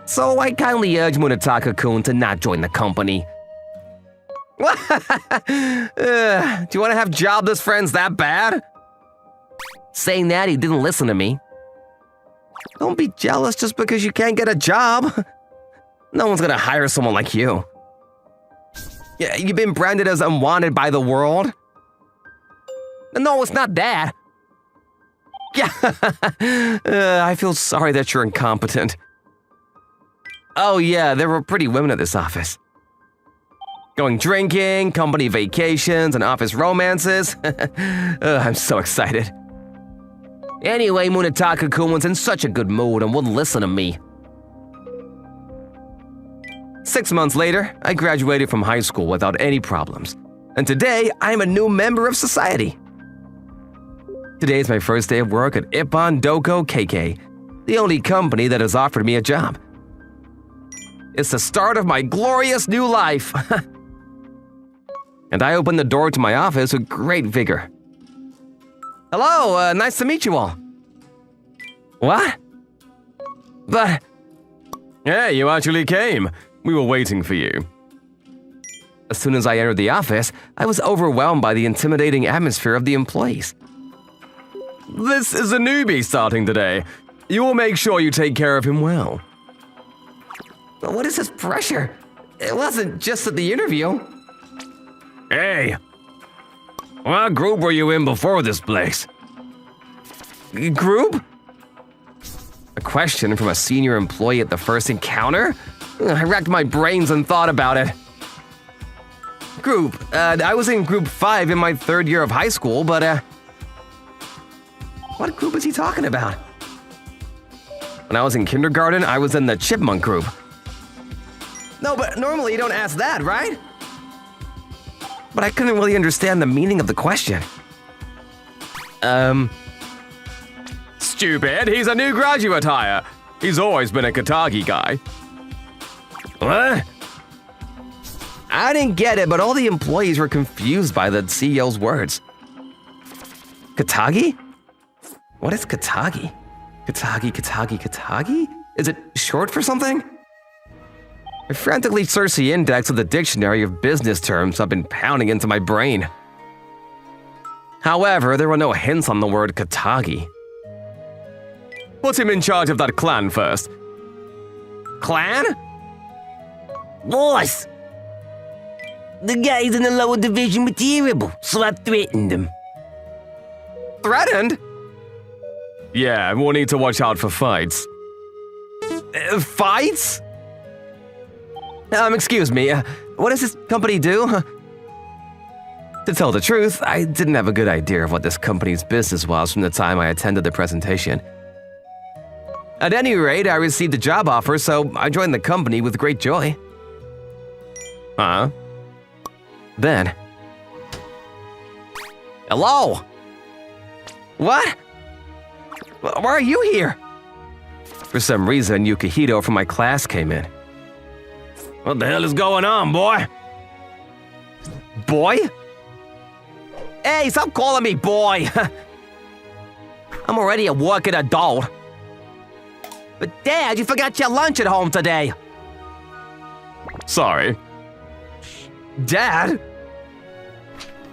So I kindly urged Munitaka-kun to not join the company. Do you want to have jobless friends that bad? Saying that, he didn't listen to me. Don't be jealous just because you can't get a job. No one's gonna hire someone like you. Yeah, you've been branded as unwanted by the world. No, it's not that. Yeah, I feel sorry that you're incompetent. Oh yeah, there were pretty women at this office. Going drinking, company vacations, and office romances. I'm so excited. Anyway, Munetaka-kun was in such a good mood and wouldn't listen to me. 6 months later, I graduated from high school without any problems. And today, I am a new member of society. Today is my first day of work at Ippon Doko KK, the only company that has offered me a job. It's the start of my glorious new life. And I opened the door to my office with great vigor. Hello, nice to meet you all. What? But... Hey, you actually came. We were waiting for you. As soon as I entered the office, I was overwhelmed by the intimidating atmosphere of the employees. This is a newbie starting today. You will make sure you take care of him well. But what is this pressure? It wasn't just at the interview. Hey, what group were you in before this place? Group? A question from a senior employee at the first encounter? I racked my brains and thought about it. Group. I was in group 5 in my 3rd year of high school, but what group is he talking about? When I was in kindergarten, I was in the chipmunk group. No, but normally you don't ask that, right? But I couldn't really understand the meaning of the question. Stupid, he's a new graduate hire. He's always been a Katagi guy. What? I didn't get it, but all the employees were confused by the CEO's words. Katagi? What is Katagi? Katagi? Is it short for something? I frantically searched the index of the dictionary of business terms I've been pounding into my brain. However, there were no hints on the word Katagi. Put him in charge of that clan first. Clan? Boss! The guys in the lower division were terrible, so I threatened them. Threatened? Yeah, we'll need to watch out for fights. Fights? Excuse me, what does this company do? To tell the truth, I didn't have a good idea of what this company's business was from the time I attended the presentation. At any rate, I received a job offer, so I joined the company with great joy. Huh? Then... Hello? What? Why are you here? For some reason, Yukihito from my class came in. What the hell is going on, boy? Boy? Hey, stop calling me boy! I'm already a working adult. But Dad, you forgot your lunch at home today. Sorry. Dad?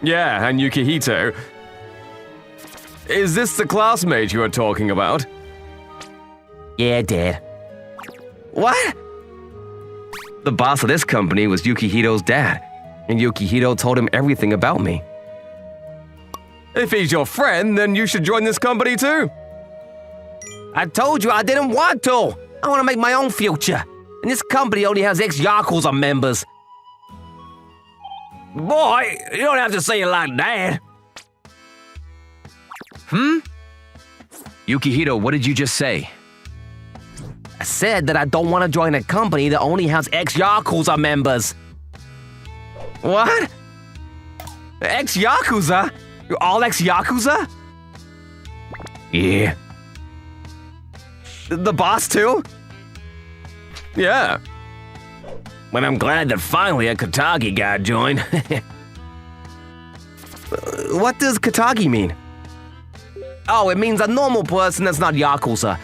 Yeah, and Yukihito. Is this the classmate you were talking about? Yeah, Dad. What? The boss of this company was Yukihito's dad, and Yukihito told him everything about me. If he's your friend, then you should join this company too. I told you I didn't want to. I want to make my own future. And this company only has ex-Yakuza members. Boy, you don't have to say it like that. Yukihito, what did you just say? I said that I don't want to join a company that only has ex-Yakuza members. What? Ex-Yakuza? You're all ex-Yakuza? Yeah. The boss too? Yeah. But I'm glad that finally a Katagi guy joined. What does Katagi mean? Oh, it means a normal person that's not Yakuza.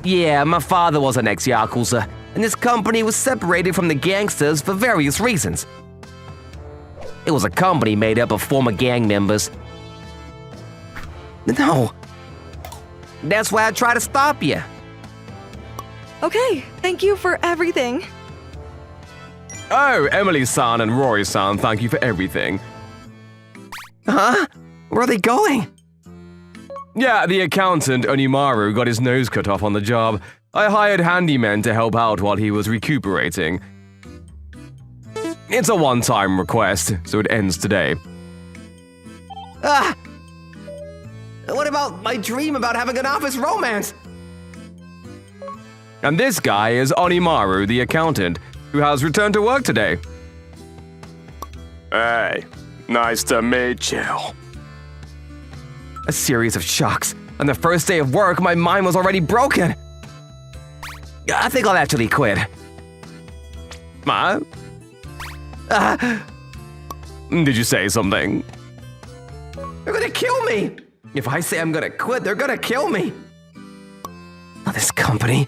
Yeah, my father was an ex-Yakuza, and this company was separated from the gangsters for various reasons. It was a company made up of former gang members. No. That's why I try to stop you. Okay, thank you for everything. Oh, Emily-san and Rory-san, thank you for everything. Huh? Where are they going? Yeah, the accountant, Onimaru, got his nose cut off on the job. I hired handymen to help out while he was recuperating. It's a one-time request, so it ends today. Ah! What about my dream about having an office romance? And this guy is Onimaru, the accountant, who has returned to work today. Hey, nice to meet you. A series of shocks. On the first day of work, my mind was already broken. I think I'll actually quit. Ma? Did you say something? They're gonna kill me! If I say I'm gonna quit, they're gonna kill me. Not this company.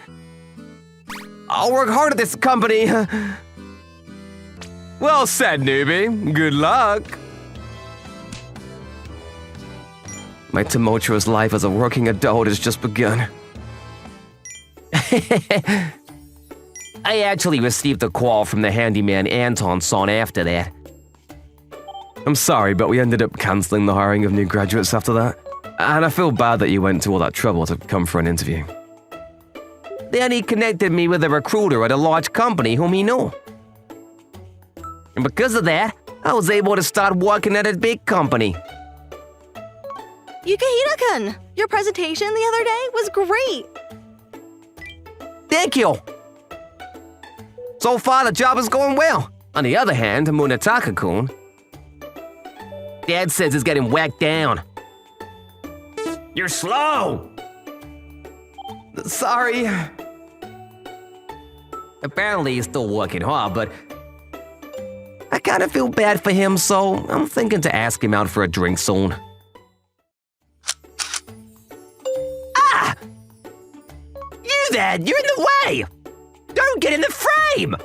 I'll work hard at this company. Well said, newbie. Good luck. My tumultuous life as a working adult has just begun. I actually received a call from the handyman Anton soon after that. I'm sorry, but we ended up canceling the hiring of new graduates after that. And I feel bad that you went to all that trouble to come for an interview. Then he connected me with a recruiter at a large company whom he knew. And because of that, I was able to start working at a big company. Yukihira-kun, your presentation the other day was great. Thank you. So far, the job is going well. On the other hand, Munetaka-kun, Dad says it's getting whacked down. You're slow. Sorry. Apparently, he's still working hard, but I kind of feel bad for him, so I'm thinking to ask him out for a drink soon. Ah! You there! You're in the way! Don't get in the frame!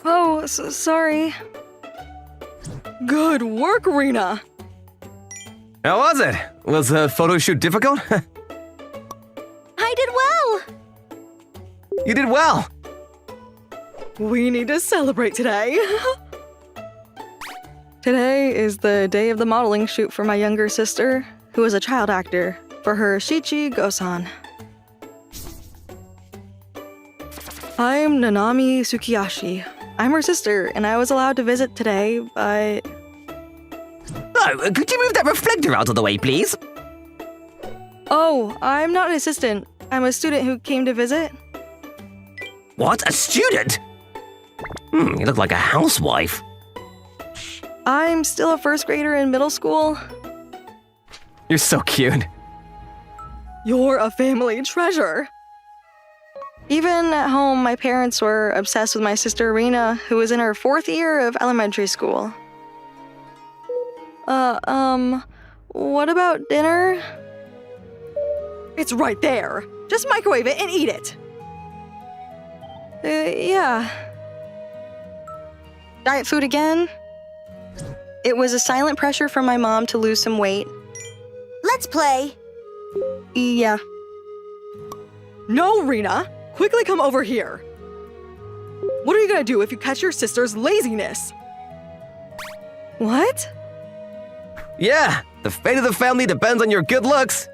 Oh, sorry. Good work, Rena. How was it? Was the photo shoot difficult? I did well. You did well. We need to celebrate today. Today is the day of the modeling shoot for my younger sister, who is a child actor, for her Shichi Gosan. I'm Nanami Tsukiyashi. I'm her sister, and I was allowed to visit today, but... Oh, could you move that reflector out of the way, please? Oh, I'm not an assistant. I'm a student who came to visit. What? A student? You look like a housewife. I'm still a first grader in middle school. You're so cute. You're a family treasure. Even at home, my parents were obsessed with my sister Rena, who was in her 4th year of elementary school. What about dinner? It's right there. Just microwave it and eat it. Yeah. Diet food again? It was a silent pressure from my mom to lose some weight. Let's play. Yeah. No, Rena! Quickly come over here. What are you gonna do if you catch your sister's laziness? What? Yeah, the fate of the family depends on your good looks.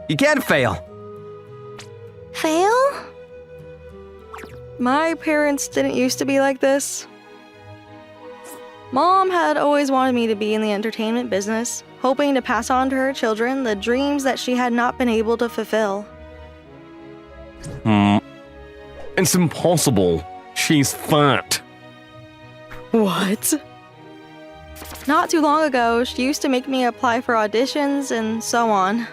You can't fail. Fail? My parents didn't used to be like this. Mom had always wanted me to be in the entertainment business, hoping to pass on to her children the dreams that she had not been able to fulfill. It's impossible. She's fat. What? Not too long ago, she used to make me apply for auditions and so on.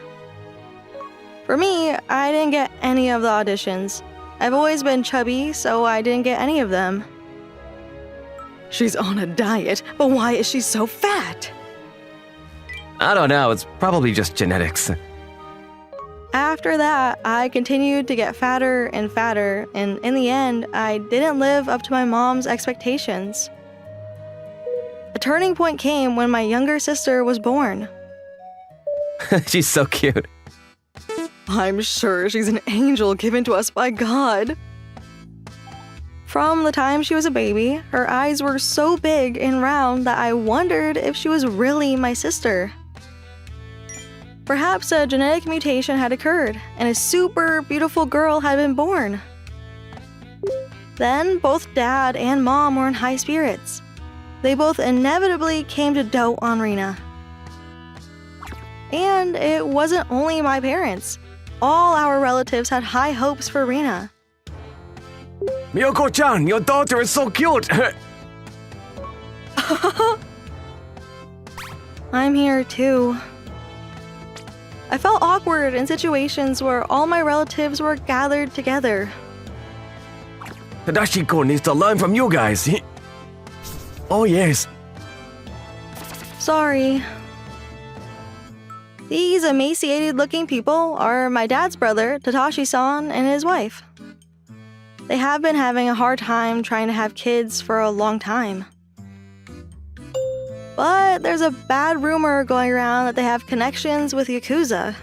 For me, I didn't get any of the auditions. I've always been chubby, so I didn't get any of them. She's on a diet, but why is she so fat? I don't know, it's probably just genetics. After that, I continued to get fatter and fatter, and in the end, I didn't live up to my mom's expectations. A turning point came when my younger sister was born. She's so cute. I'm sure she's an angel given to us by God. From the time she was a baby, her eyes were so big and round that I wondered if she was really my sister. Perhaps a genetic mutation had occurred, and a super beautiful girl had been born. Then, both Dad and Mom were in high spirits. They both inevitably came to dote on Rena. And it wasn't only my parents. All our relatives had high hopes for Rina. Miyoko-chan, your daughter is so cute! I'm here too. I felt awkward in situations where all my relatives were gathered together. Tadashi-kun needs to learn from you guys. Oh yes. Sorry. These emaciated-looking people are my dad's brother, Tadashi-san, and his wife. They have been having a hard time trying to have kids for a long time. But there's a bad rumor going around that they have connections with Yakuza.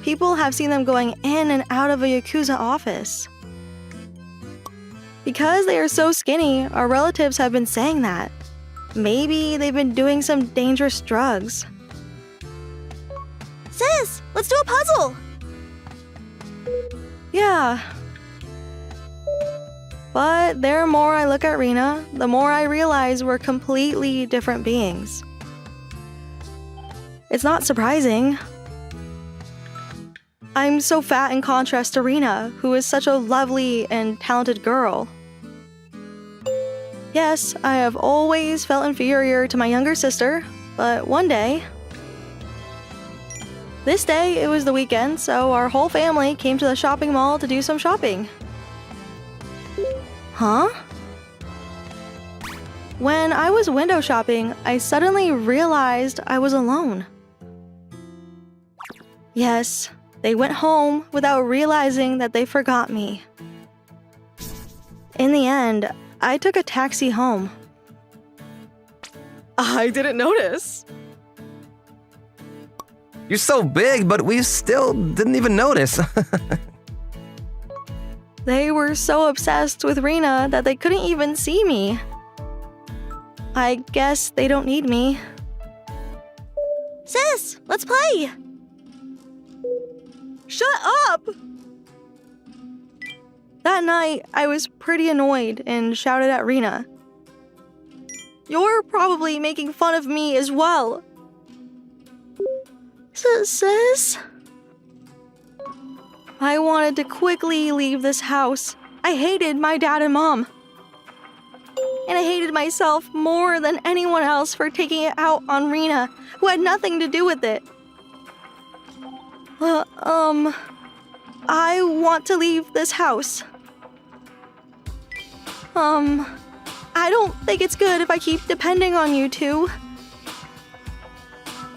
People have seen them going in and out of a Yakuza office. Because they are so skinny, our relatives have been saying that. Maybe they've been doing some dangerous drugs. Sis, let's do a puzzle! Yeah. But the more I look at Rina, the more I realize we're completely different beings. It's not surprising. I'm so fat in contrast to Rina, who is such a lovely and talented girl. Yes, I have always felt inferior to my younger sister, but one day... This day, it was the weekend, so our whole family came to the shopping mall to do some shopping. Huh? When I was window shopping, I suddenly realized I was alone. Yes, they went home without realizing that they forgot me. In the end, I took a taxi home. I didn't notice. You're so big, but we still didn't even notice. They were so obsessed with Rina that they couldn't even see me. I guess they don't need me. Sis, let's play! Shut up! That night, I was pretty annoyed and shouted at Rina. You're probably making fun of me as well. Sis? I wanted to quickly leave this house. I hated my dad and mom. And I hated myself more than anyone else for taking it out on Rina, who had nothing to do with it. I want to leave this house. I don't think it's good if I keep depending on you two.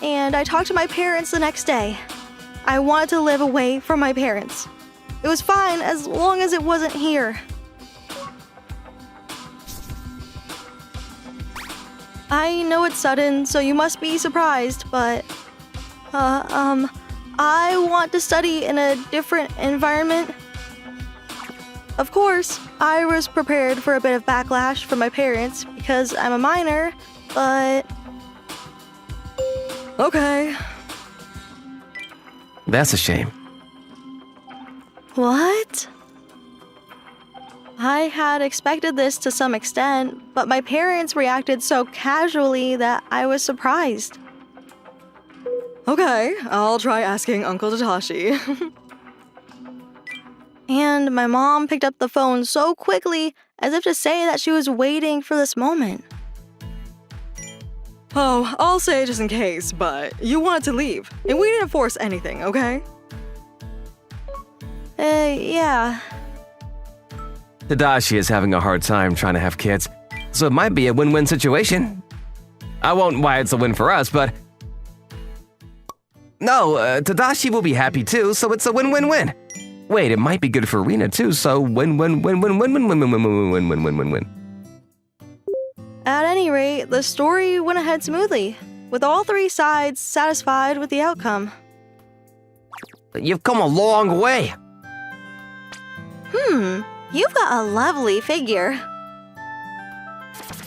And I talked to my parents the next day. I wanted to live away from my parents. It was fine as long as it wasn't here. I know it's sudden, so you must be surprised, but... I want to study in a different environment. Of course, I was prepared for a bit of backlash from my parents because I'm a minor, but... Okay. That's a shame. What? I had expected this to some extent, but my parents reacted so casually that I was surprised. Okay, I'll try asking Uncle Tadashi. And my mom picked up the phone so quickly, as if to say that she was waiting for this moment. Oh, I'll say just in case, but you wanted to leave, and we didn't force anything, okay? Yeah. Tadashi is having a hard time trying to have kids, so it might be a win-win situation. I won't why it's a win for us, but... No, Tadashi will be happy too, so it's a win-win-win. Wait, it might be good for Rina too, so win-win-win-win-win-win-win-win-win-win-win-win. At any rate, the story went ahead smoothly, with all three sides satisfied with the outcome. You've come a long way. You've got a lovely figure.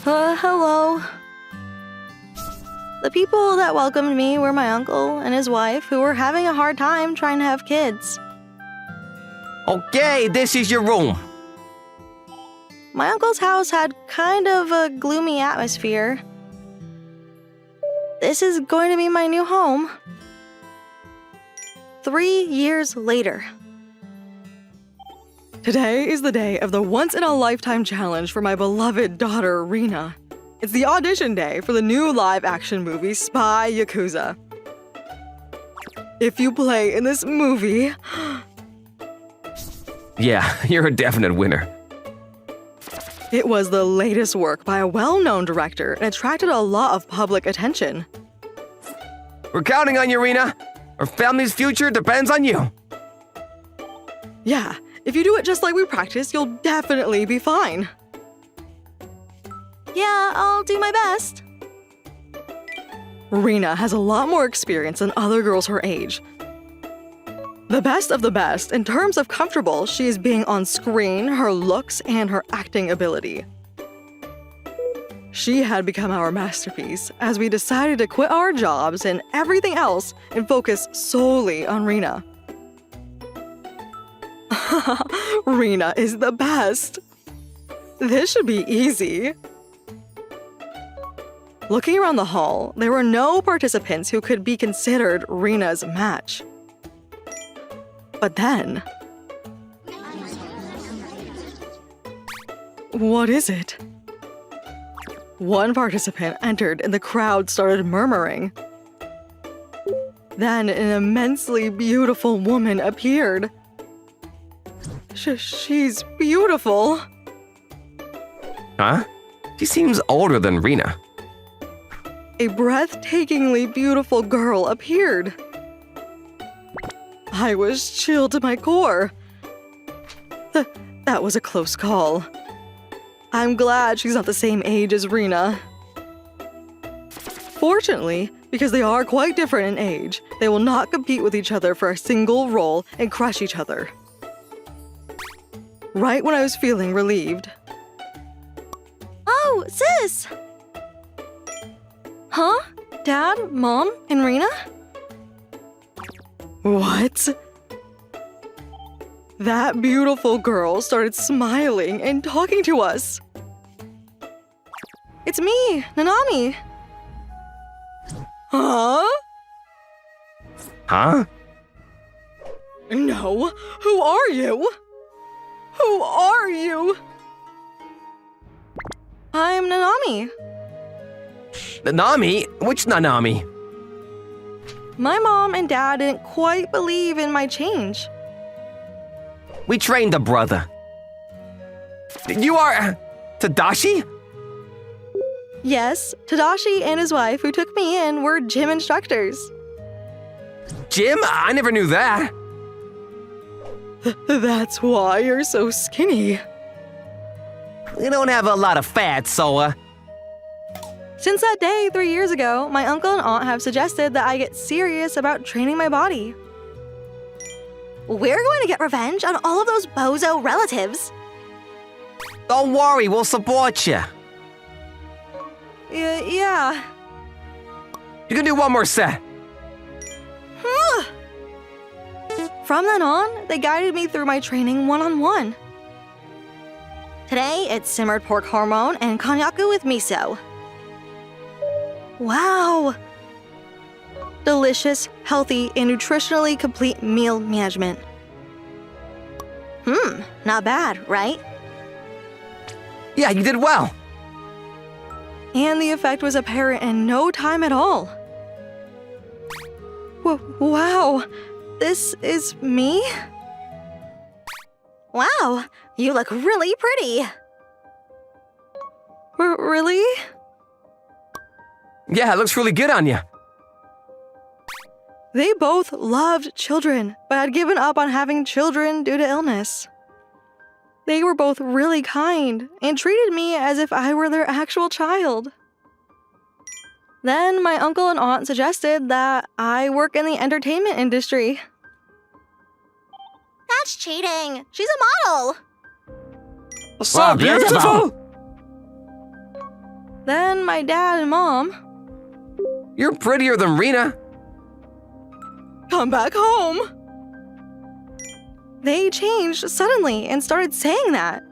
Hello. The people that welcomed me were my uncle and his wife, who were having a hard time trying to have kids. Okay, this is your room. My uncle's house had kind of a gloomy atmosphere. This is going to be my new home. 3 years later. Today is the day of the once-in-a-lifetime challenge for my beloved daughter, Rina. It's the audition day for the new live-action movie Spy Yakuza. If you play in this movie... Yeah, you're a definite winner. It was the latest work by a well-known director and attracted a lot of public attention. We're counting on you, Rina. Our family's future depends on you. Yeah, if you do it just like we practiced, you'll definitely be fine. Yeah, I'll do my best. Rina has a lot more experience than other girls her age. The best of the best in terms of comfortable she is being on screen, her looks, and her acting ability. She had become our masterpiece as we decided to quit our jobs and everything else and focus solely on Rina. Rina is the best. This should be easy. Looking around the hall, there were no participants who could be considered Rina's match. But then... What is it? One participant entered and the crowd started murmuring. Then an immensely beautiful woman appeared. She's beautiful. Huh? She seems older than Rina. A breathtakingly beautiful girl appeared. I was chilled to my core. That was a close call. I'm glad she's not the same age as Rina. Fortunately, because they are quite different in age, they will not compete with each other for a single role and crush each other. Right when I was feeling relieved. Oh, sis! Huh? Dad, Mom, and Rina? What? That beautiful girl started smiling and talking to us. It's me, Nanami. Huh? Huh? No. Who are you? Who are you? I'm Nanami. Nanami? Which Nanami? My mom and dad didn't quite believe in my change. We trained a brother. You are... Tadashi? Yes, Tadashi and his wife who took me in were gym instructors. Jim? I never knew that. That's why you're so skinny. We don't have a lot of fat, so, Since that day 3 years ago, my uncle and aunt have suggested that I get serious about training my body. We're going to get revenge on all of those bozo relatives. Don't worry, we'll support you. Yeah. You can do one more set. From then on, they guided me through my training one-on-one. Today, it's simmered pork hormone and konnyaku with miso. Wow! Delicious, healthy, and nutritionally complete meal management. Not bad, right? Yeah, you did well. And the effect was apparent in no time at all. Wow, this is me? Wow, you look really pretty. Really? Yeah, it looks really good on you. They both loved children, but had given up on having children due to illness. They were both really kind and treated me as if I were their actual child. Then my uncle and aunt suggested that I work in the entertainment industry. That's cheating. She's a model. So beautiful! Then my dad and mom... You're prettier than Rina. Come back home! They changed suddenly and started saying that.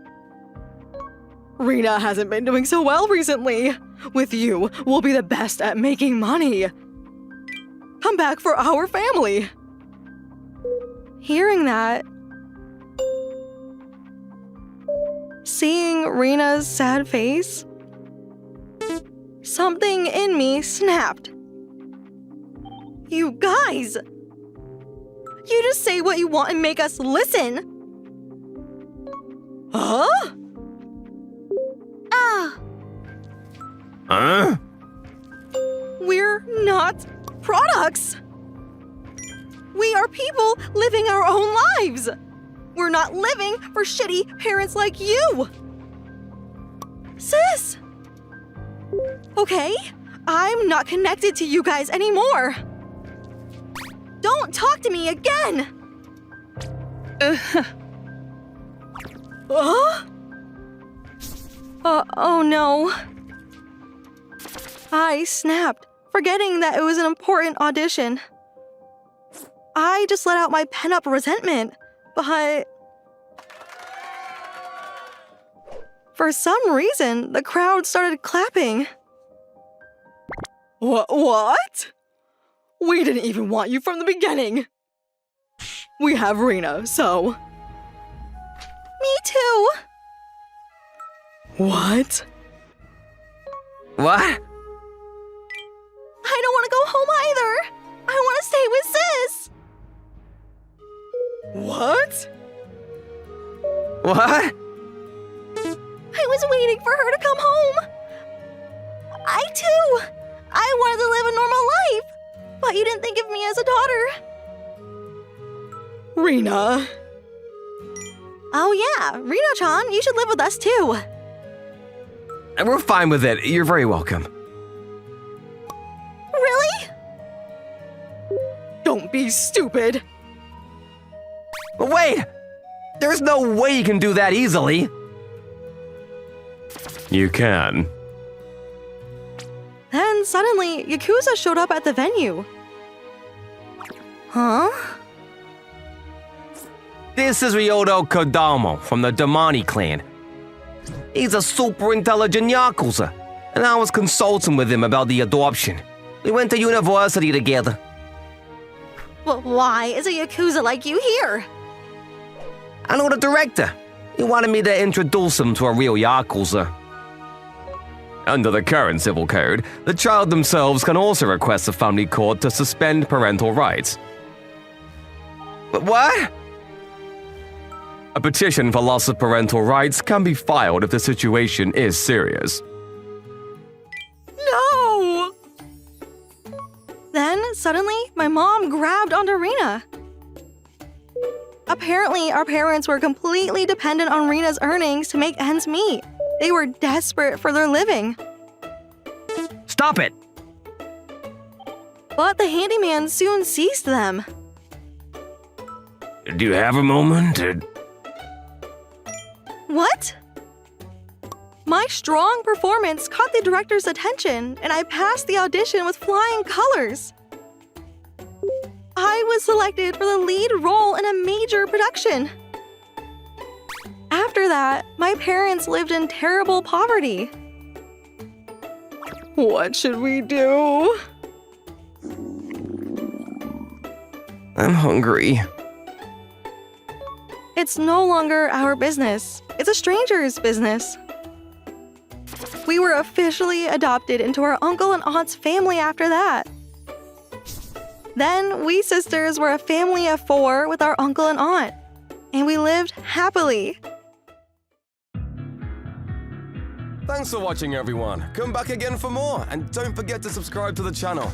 Rina hasn't been doing so well recently. With you, we'll be the best at making money. Come back for our family. Hearing that, seeing Rena's sad face, something in me snapped. You guys! You just say what you want and make us listen! Huh? Huh? We're not products! We are people living our own lives! We're not living for shitty parents like you! Sis! Okay, I'm not connected to you guys anymore! Don't talk to me again! Oh no. I snapped, forgetting that it was an important audition. I just let out my pent-up resentment, but for some reason, the crowd started clapping. What? We didn't even want you from the beginning. We have Rena, so... Me too. What? What? I don't want to go home either. I want to stay with Sis. What? What? I was waiting for her to come home. I too. I wanted to live a normal life, but you didn't think of me as a daughter. Rena. Oh yeah, Rena-chan, you should live with us too. And we're fine with it. You're very welcome. Really? Don't be stupid. But wait! There's no way you can do that easily. You can. Then suddenly, Yakuza showed up at the venue. Huh? This is Ryoto Kodamo from the Damani clan. He's a super intelligent Yakuza, and I was consulting with him about the adoption. We went to university together. Well, why is a Yakuza like you here? I know the director. He wanted me to introduce him to a real Yakuza. Under the current civil code, the child themselves can also request a family court to suspend parental rights. But what? A petition for loss of parental rights can be filed if the situation is serious. No! Then, suddenly, my mom grabbed onto Rena. Apparently, our parents were completely dependent on Rena's earnings to make ends meet. They were desperate for their living. Stop it! But the handyman soon seized them. Do you have a moment? What? My strong performance caught the director's attention, and I passed the audition with flying colors. I was selected for the lead role in a major production. After that, my parents lived in terrible poverty. What should we do? I'm hungry. It's no longer our business. It's a stranger's business. We were officially adopted into our uncle and aunt's family after that. Then we sisters were a family of 4 with our uncle and aunt, and we lived happily. Thanks for watching, everyone. Come back again for more, and don't forget to subscribe to the channel.